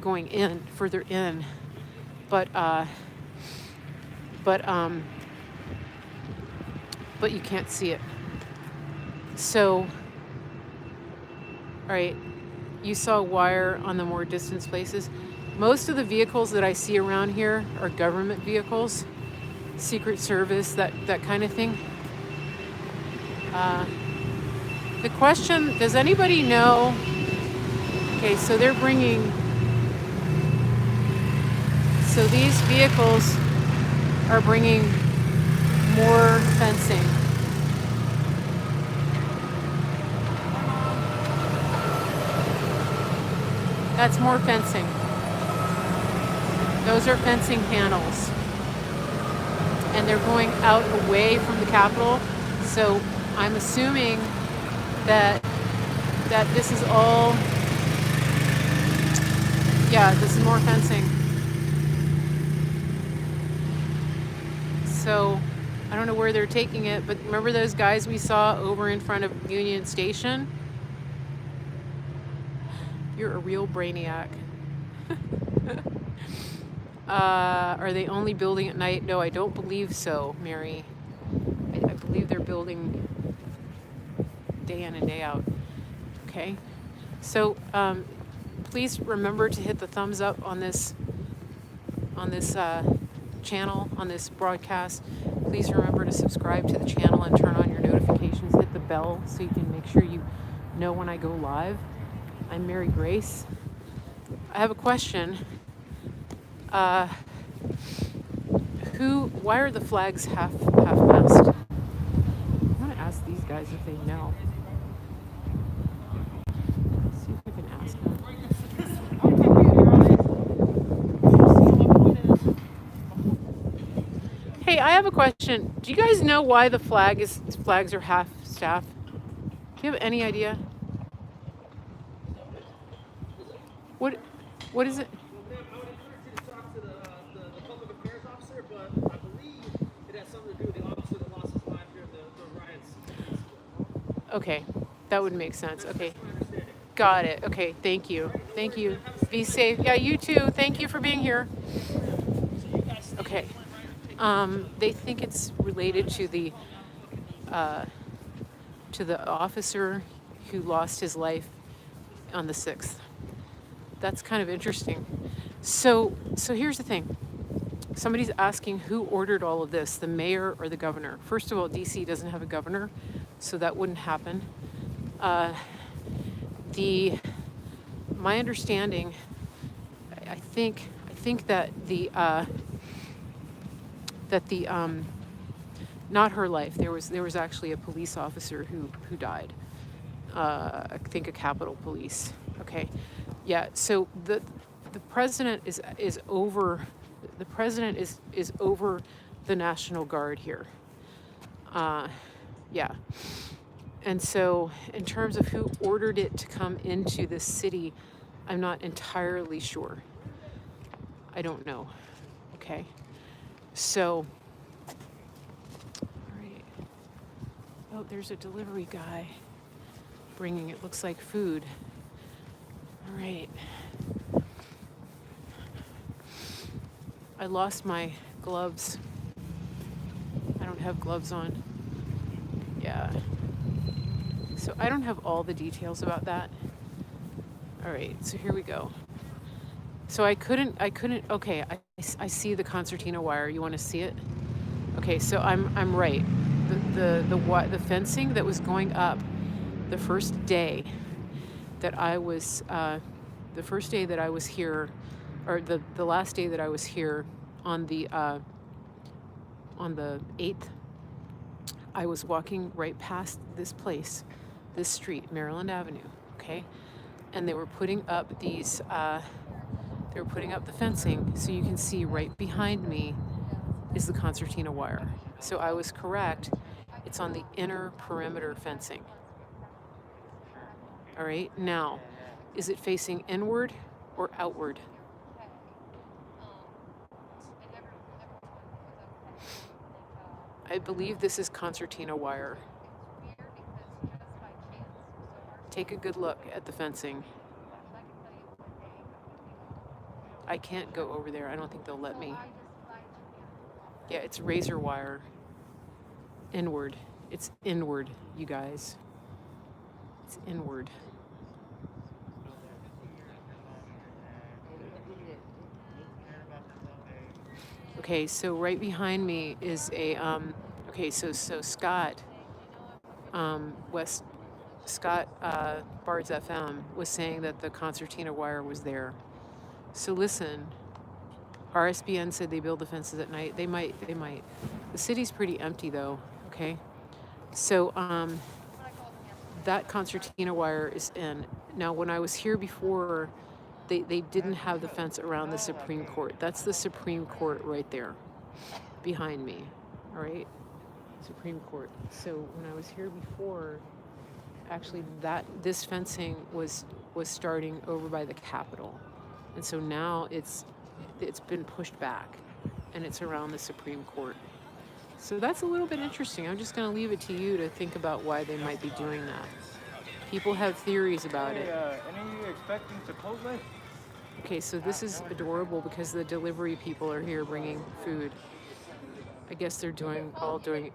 S1: going in, further in, but you can't see it. So, all right, you saw wire on the more distant places. Most of the vehicles that I see around here are government vehicles, Secret Service, that kind of thing. The question, does anybody know? Okay, so they're bringing, so these vehicles are bringing more fencing. That's more fencing. Those are fencing panels. And they're going out away from the Capitol. So I'm assuming that this is all, yeah, this is more fencing. So I don't know where they're taking it, but remember those guys we saw over in front of Union Station? You're a real brainiac. Are they only building at night? No, I don't believe so, Mary. I believe they're building day in and day out. Okay, so please remember to hit the thumbs up on this channel, on this broadcast. Please remember to subscribe to the channel and turn on your notifications. Hit the bell so you can make sure you know when I go live. I'm Mary Grace. I have a question. Why are the flags half mast? I want to ask these guys if they know. Let's see if I can ask them. Hey, I have a question. Do you guys know why the flags are half staff? Do you have any idea? What is it? Okay, that would make sense. Okay, got it. Okay, thank you. Thank you. Be safe. Yeah, you too. Thank you for being here. Okay. They think it's related to the officer who lost his life on the 6th. That's kind of interesting. So here's the thing. Somebody's asking who ordered all of this, the mayor or the governor. First of all, DC doesn't have a governor, so that wouldn't happen. My understanding, I think that not her life. There was actually a police officer who died. I think a Capitol Police. Okay, yeah. So the president is over. The president is over the National Guard here. Yeah. And so in terms of who ordered it to come into this city, I'm not entirely sure. I don't know. Okay. So, all right. Oh, there's a delivery guy bringing, it looks like, food. All right. I lost my gloves. I don't have gloves on. Yeah. So I don't have all the details about that. All right, so here we go. So I couldn't, okay, I see the concertina wire. You want to see it? Okay, so I'm right. The fencing that was going up the first day that I was here, or the last day that I was here on the 8th, I was walking right past this place, this street, Maryland Avenue, okay? And they were putting up these, they were putting up the fencing, so you can see right behind me is the concertina wire. So I was correct, it's on the inner perimeter fencing. All right, now, is it facing inward or outward? I believe this is concertina wire. Take a good look at the fencing. I can't go over there. I don't think they'll let me. Yeah, it's razor wire. Inward. It's inward, you guys. It's inward. Okay, so right behind me is a, okay, so Scott, Bards FM was saying that the concertina wire was there. So listen, RSBN said they build the fences at night. They might. The city's pretty empty though, okay? So that concertina wire is in. Now, when I was here before, they didn't have the fence around the Supreme Court. That's the Supreme Court right there, behind me, all right? Supreme Court. So when I was here before, actually this fencing was starting over by the Capitol. And so now it's been pushed back and it's around the Supreme Court. So that's a little bit interesting. I'm just gonna leave it to you to think about why they might be doing that. People have theories about it.
S4: Any of you expecting Chipotle?
S1: Okay, so this is adorable because the delivery people are here bringing food. I guess they're all doing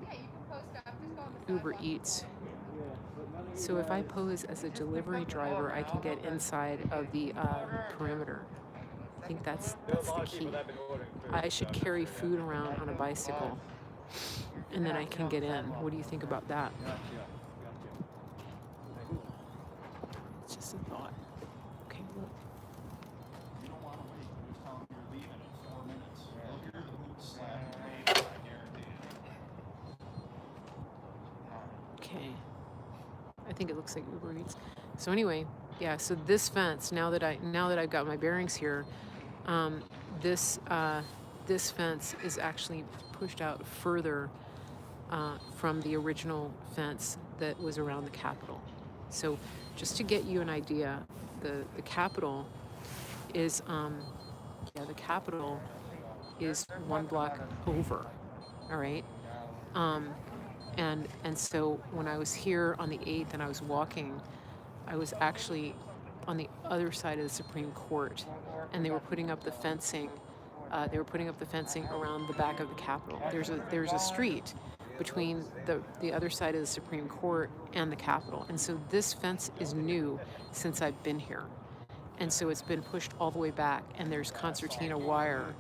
S1: Uber Eats. So if I pose as a delivery driver, I can get inside of the perimeter. I think that's the key. I should carry food around on a bicycle, and then I can get in. What do you think about that? It's just a thought. Okay, look. Okay. I think it looks like Uber Eats. So anyway, yeah. So this fence, now that I've got my bearings here, this fence is actually pushed out further from the original fence that was around the Capitol. So just to get you an idea, the Capitol is the Capitol is 1 block over. All right. And so when I was here on the 8th and I was walking, I was actually on the other side of the Supreme Court, and they were putting up the fencing. They were putting up the fencing around the back of the Capitol. There's a street between the other side of the Supreme Court and the Capitol, and so this fence is new since I've been here, and so it's been pushed all the way back, and there's concertina wire.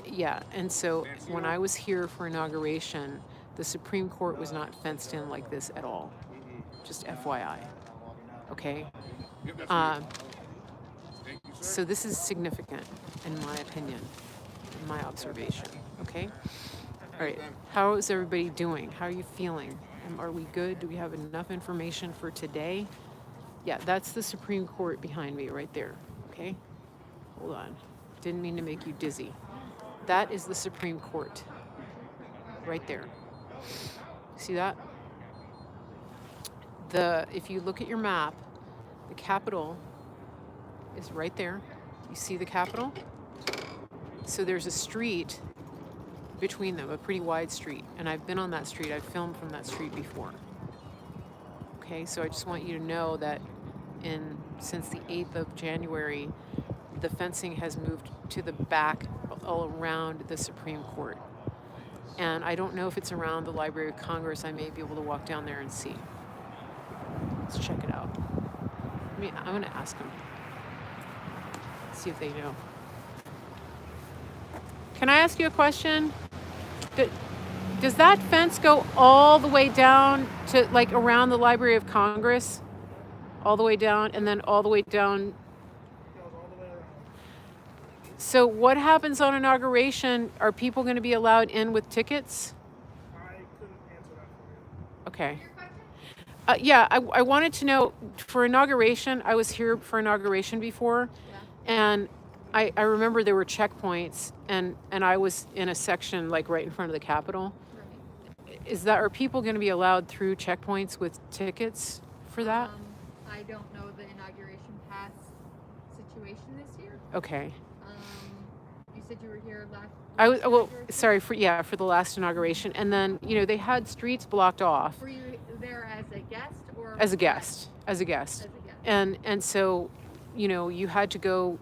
S1: Yeah, and so when I was here for inauguration, the Supreme Court was not fenced in like this at all. Just FYI. Okay? So this is significant, in my opinion, in my observation. Okay? All right. How is everybody doing? How are you feeling? Are we good? Do we have enough information for today? Yeah, that's the Supreme Court behind me right there. Okay? Hold on. Didn't mean to make you dizzy. That is the Supreme Court. Right there. See that? If you look at your map, the Capitol is right there. You see the Capitol? So there's a street between them, a pretty wide street. And I've been on that street. I've filmed from that street before. Okay, so I just want you to know that since the 8th of January, the fencing has moved to the back all around the Supreme Court. And I don't know if it's around the Library of Congress. I may be able to walk down there and see. Let's check it out. I'm going to ask them. See if they know. Can I ask you a question? Does that fence go all the way down to, like, around the Library of Congress? All the way down, and then all the way down? So what happens on inauguration? Are people going to be allowed in with tickets?
S6: I couldn't answer that for you.
S1: Okay. Yeah, I wanted to know, for inauguration, I was here for inauguration before, and I remember there were checkpoints, and I was in a section like right in front of the Capitol. Right. Are people going to be allowed through checkpoints with tickets for that?
S7: I don't know the inauguration pass situation this year.
S1: Okay.
S7: You said you were here last.
S1: I was sorry for the last inauguration, and then they had streets blocked off.
S7: Were you there as a guest or
S1: as a guest? As a guest. And so, you had to go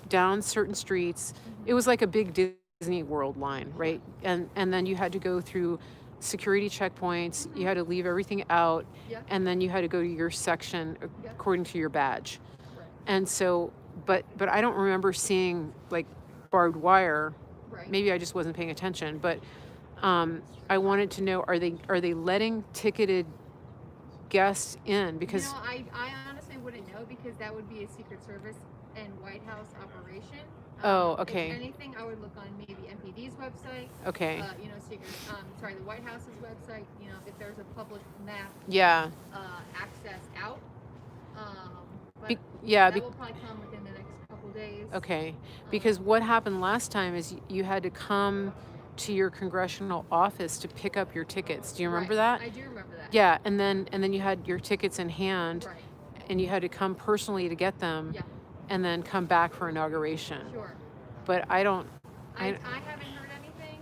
S1: down certain streets. Mm-hmm. It was like a big Disney World line, right? And then you had to go through security checkpoints. Mm-hmm. You had to leave everything out, and then you had to go to your section according to your badge. Right. And so, but I don't remember seeing like barbed wire. Right. Maybe I just wasn't paying attention, but I wanted to know, are they letting ticketed guests in? Because
S7: I honestly wouldn't know, because that would be a Secret Service and White House operation.
S1: Oh, okay.
S7: If anything, I would look on maybe MPD's website.
S1: Okay.
S7: The White House's website. If there's a public map.
S1: Yeah.
S7: Access out. But
S1: that
S7: will probably come within the next couple days.
S1: Okay. Because what happened last time is you had to come to your congressional office to pick up your tickets. Do you remember that?
S7: I do remember that.
S1: Yeah, and then you had your tickets in hand,
S7: right,
S1: and you had to come personally to get them, and then come back for inauguration.
S7: Sure.
S1: But I haven't heard
S7: anything.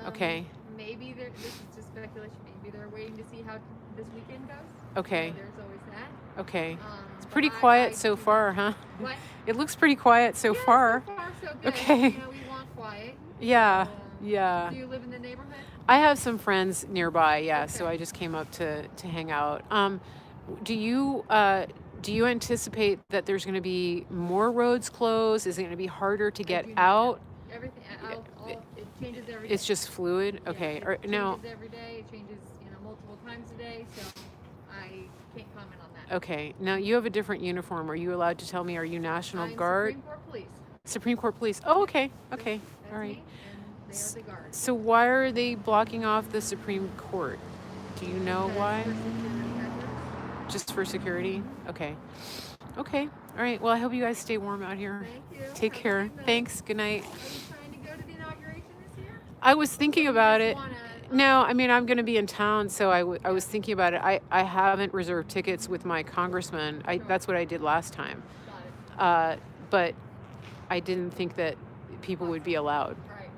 S1: Okay.
S7: Maybe this is just speculation. Maybe they're waiting to see how this weekend goes.
S1: Okay.
S7: So there's always that.
S1: Okay. It's
S7: But
S1: pretty
S7: I
S1: quiet so
S7: do
S1: far,
S7: not-
S1: huh?
S7: What?
S1: It looks pretty quiet so
S7: Yeah,
S1: far.
S7: So far, so good.
S1: Okay.
S7: You know, we want quiet.
S1: Yeah.
S7: So,
S1: Yeah.
S7: Do you live in the neighborhood?
S1: I have some friends nearby, yeah, so
S7: Okay.
S1: I just came up to hang out. Do you anticipate that there's going to be more roads closed? Is it going to be harder to
S7: I
S1: get
S7: do not know.
S1: out?
S7: Everything.
S1: it-
S7: It changes every day.
S1: It's just fluid.
S7: Yeah,
S1: Okay.
S7: it
S1: Or, now,
S7: changes every day. It changes, multiple times a day. So I can't comment on that.
S1: okay. Now you have a different uniform. Are you allowed to tell me? Are you National
S7: I'm
S1: Guard?
S7: Supreme Court Police.
S1: Supreme Court Police. Oh, okay. Okay.
S7: That's
S1: All right.
S7: me, and they are the guards.
S1: So why are they blocking off the Supreme Court? Do you know
S7: Because
S1: why?
S7: for security measures.
S1: Just for security? Okay. Okay. All right. Well, I hope you guys stay warm out here.
S7: Thank you.
S1: Take
S7: Have a
S1: care.
S7: good night.
S1: Thanks. Good night.
S7: Are you trying to go to the inauguration this year?
S1: I was thinking about it.
S7: Wanna,
S1: No, I mean, I'm going to be in town, so I was thinking about it. I haven't reserved tickets with my congressman. That's what I did last time.
S7: got it.
S1: But I didn't think that people would be allowed.
S7: Right.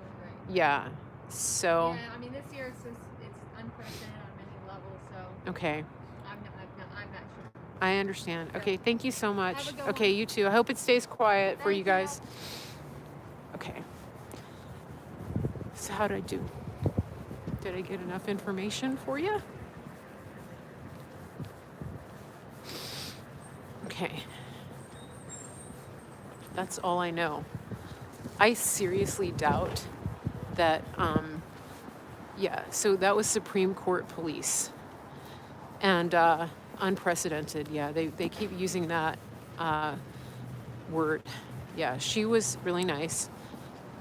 S1: Yeah. So,
S7: Yeah, I mean, this year it's unprecedented on many levels, so
S1: okay.
S7: I'm not sure.
S1: I understand. Okay. Thank you so much.
S7: Have a good
S1: Okay.
S7: one.
S1: You too. I hope it stays quiet for
S7: Thank
S1: you
S7: you.
S1: guys. Okay. So, how did I do? Did I get enough information for you? Okay. That's all I know. I seriously doubt that, yeah, so that was Supreme Court Police. And unprecedented, yeah, they keep using that word. Yeah, she was really nice.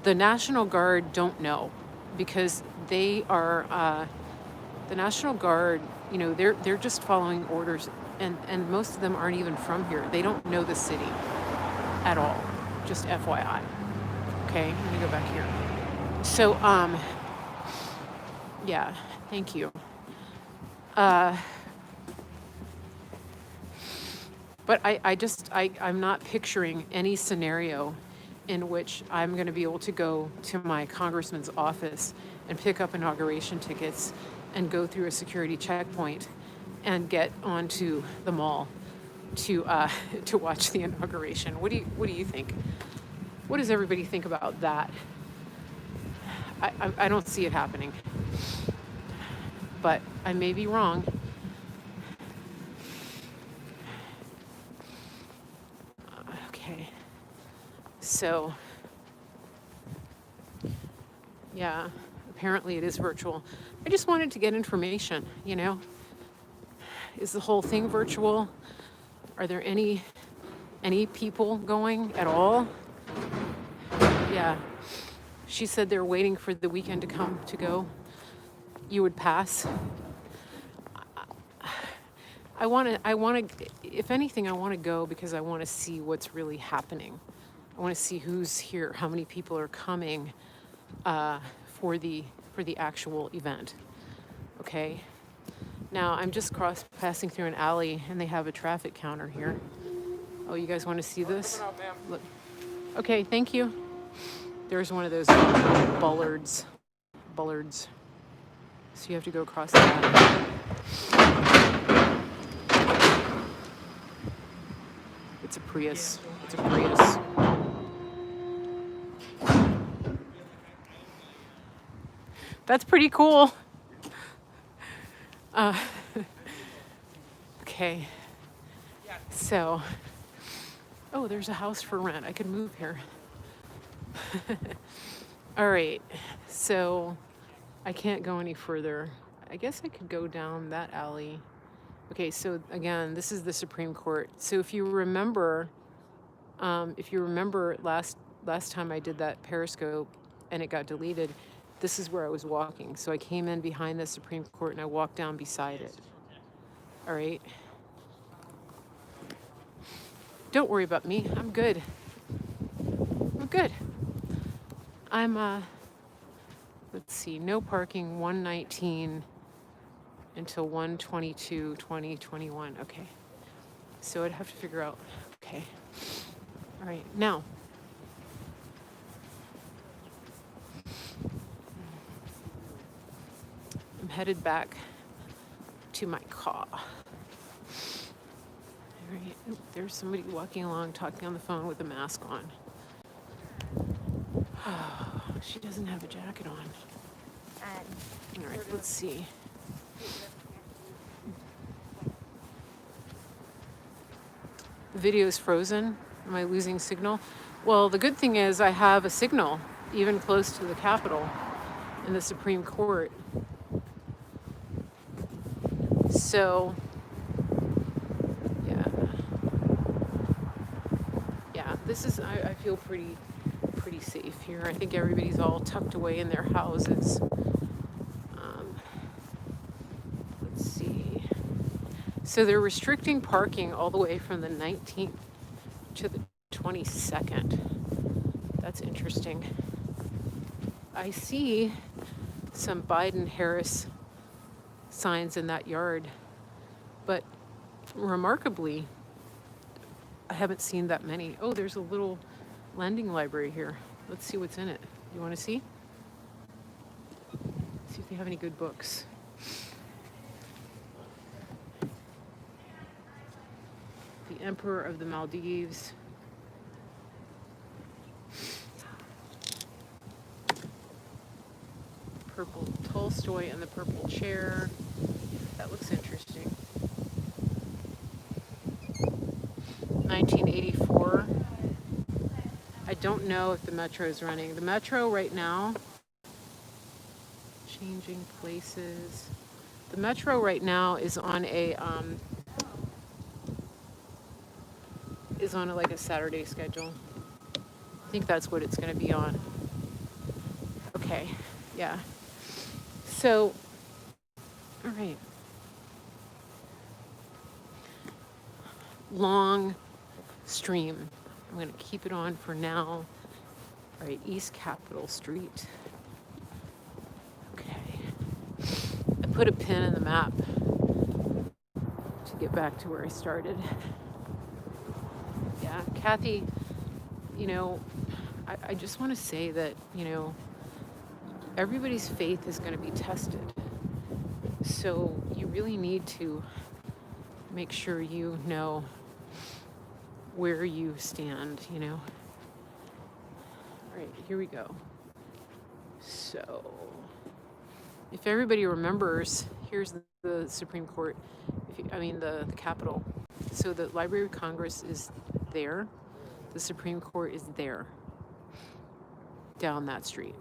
S1: The National Guard don't know because they are, the National Guard, they're just following orders, and most of them aren't even from here. They don't know the city at all, just FYI. Okay, let me go back here. So, yeah, thank you. But I'm not picturing any scenario in which I'm going to be able to go to my congressman's office and pick up inauguration tickets and go through a security checkpoint and get onto the mall to to watch the inauguration. What do you think? What does everybody think about that? I don't see it happening, but I may be wrong. Okay, so yeah, apparently it is virtual. I just wanted to get information, Is the whole thing virtual? Are there any people going at all? Yeah. She said they're waiting for the weekend to come to go. You would pass. I want to, if anything, I want to go because I want to see what's really happening. I want to see who's here, how many people are coming for the actual event. Okay. Now I'm just passing through an alley, and they have a traffic counter here. Oh, you guys want to see this? Look. Okay, thank you. There's one of those bullards. So you have to go across that. It's a Prius. That's pretty cool. Okay. So, oh, there's a house for rent. I could move here. All right. So, I can't go any further. I guess I could go down that alley. Okay, so again, this is the Supreme Court. So if you remember last time I did that Periscope and it got deleted, this is where I was walking. So I came in behind the Supreme Court and I walked down beside it. All right. Don't worry about me. I'm good. Let's see, no parking 119 until 1/22/2021. Okay. So I'd have to figure out, okay. All right, now. I'm headed back to my car. right. Oop, there's somebody walking along talking on the phone with a mask on. She doesn't have a jacket on. All right, let's see. The video is frozen. Am I losing signal? Well, the good thing is I have a signal even close to the Capitol in the Supreme Court. So, yeah, this is, I feel pretty safe here. I think everybody's all tucked away in their houses. Let's see. So they're restricting parking all the way from the 19th to the 22nd. That's interesting. I see some Biden-Harris signs in that yard, but remarkably, I haven't seen that many. Oh, there's a little lending library here. Let's see what's in it. You want to see? See if they have any good books. The Emperor of the Maldives. Purple Tolstoy and the Purple Chair. That looks interesting. 1984. I don't know if the metro is running. The metro right now, changing places. The metro right now is on a like a Saturday schedule. I think that's what it's going to be on. Okay, yeah. So, all right. Long stream. I'm going to keep it on for now. All right, East Capitol Street. Okay. I put a pin in the map to get back to where I started. Yeah, Kathy, you know, I just want to say that, you know, everybody's faith is going to be tested. So you really need to make sure you know where you stand, you know. All right, here we go. So, if everybody remembers, here's the Supreme Court, the Capitol. So the Library of Congress is there. The Supreme Court is there, down that street,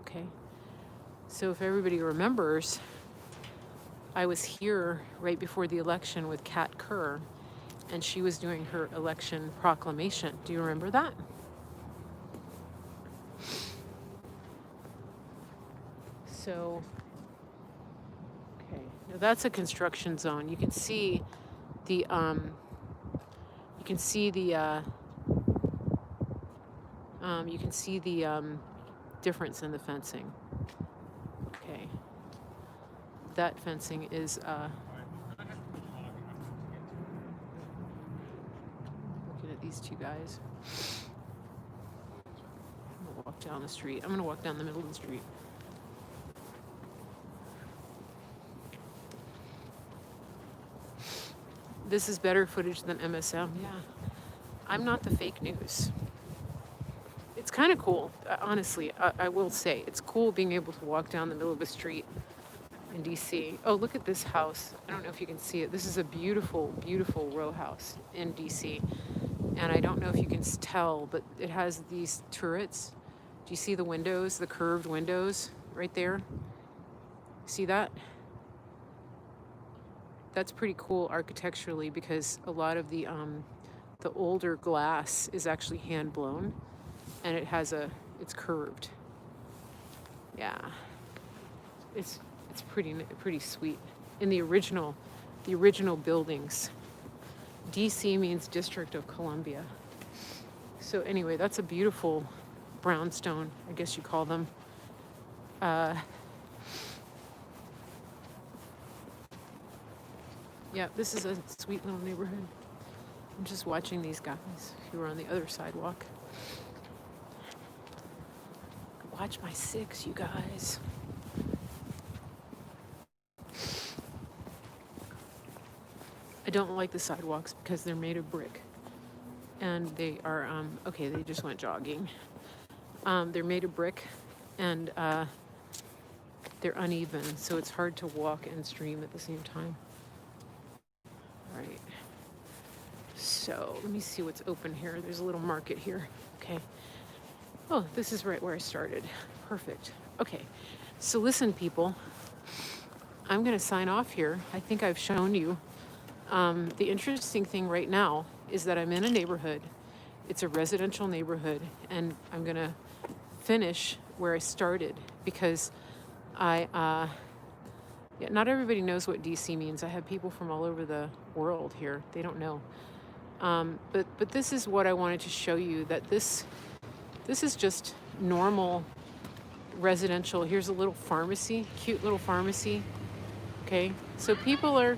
S1: okay? So if everybody remembers, I was here right before the election with Kat Kerr, and she was doing her election proclamation. Do you remember that? So, okay, now that's a construction zone. You can see the difference in the fencing. Okay, that fencing is looking at these two guys. I'm gonna walk down the street. I'm gonna walk down the middle of the street. This is better footage than MSM. Yeah, I'm not the fake news. It's kind of cool, honestly. I will say it's cool being able to walk down the middle of a street in DC. Oh, look at this house. I don't know if you can see it. This is a beautiful, beautiful row house in DC. And I don't know if you can tell, but it has these turrets. Do you see the windows, the curved windows right there? See that? That's pretty cool architecturally because a lot of the older glass is actually hand blown, and it's curved. Yeah, it's pretty sweet. In the original buildings, DC means District of Columbia. So anyway, that's a beautiful brownstone, I guess you call them. Yeah, this is a sweet little neighborhood. I'm just watching these guys who are on the other sidewalk. Watch my 6, you guys. I don't like the sidewalks because they're made of brick. And they are, okay, they just went jogging. They're made of brick and they're uneven, so it's hard to walk and stream at the same time. All right. So let me see what's open here. There's a little market here. Okay. Oh, this is right where I started. Perfect. Okay. So listen, people. I'm going to sign off here. I think I've shown you. The interesting thing right now is that I'm in a neighborhood. It's a residential neighborhood, and I'm going to finish where I started because yeah, not everybody knows what DC means. I have people from all over the world here. They don't know. But this is what I wanted to show you, that this is just normal residential. Here's a little pharmacy, cute little pharmacy. Okay, so people are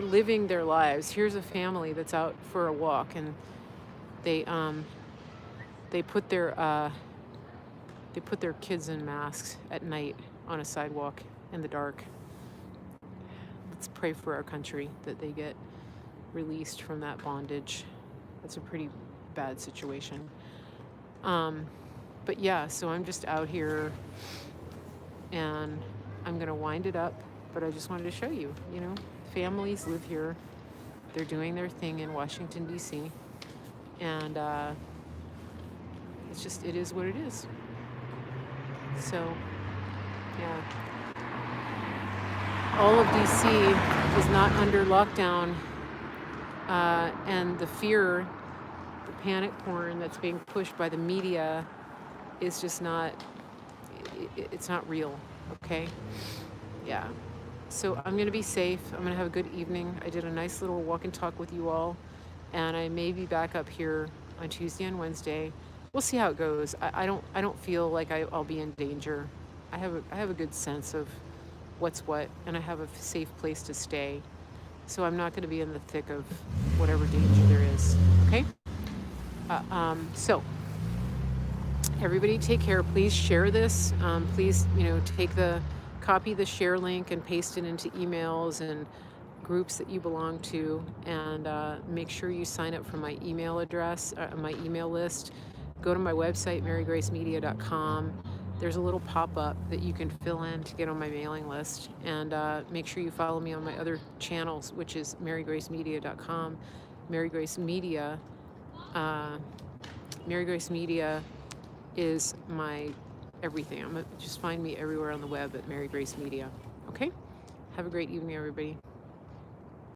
S1: living their lives. Here's a family that's out for a walk, and they put their kids in masks at night on a sidewalk in the dark. Let's pray for our country that they get released from that bondage. That's a pretty bad situation. But yeah, so I'm just out here and I'm gonna wind it up, but I just wanted to show you, families live here. They're doing their thing in Washington, D.C. And it is what it is. So, yeah. All of D.C. is not under lockdown. And the fear, the panic porn that's being pushed by the media is just not, it's not real, okay? Yeah. So I'm going to be safe. I'm going to have a good evening. I did a nice little walk and talk with you all, and I may be back up here on Tuesday and Wednesday. We'll see how it goes. I don't feel like I'll be in danger. I have a good sense of what's what, and I have a safe place to stay. So I'm not going to be in the thick of whatever danger there is. Okay? So everybody take care. Please share this. Please, copy the share link and paste it into emails and groups that you belong to. And make sure you sign up for my email address, my email list. Go to my website, marygracemedia.com. There's a little pop-up that you can fill in to get on my mailing list. And make sure you follow me on my other channels, which is marygracemedia.com. Mary Grace Media. Mary Grace Media is my everything. Just find me everywhere on the web at Mary Grace Media. Okay? Have a great evening, everybody.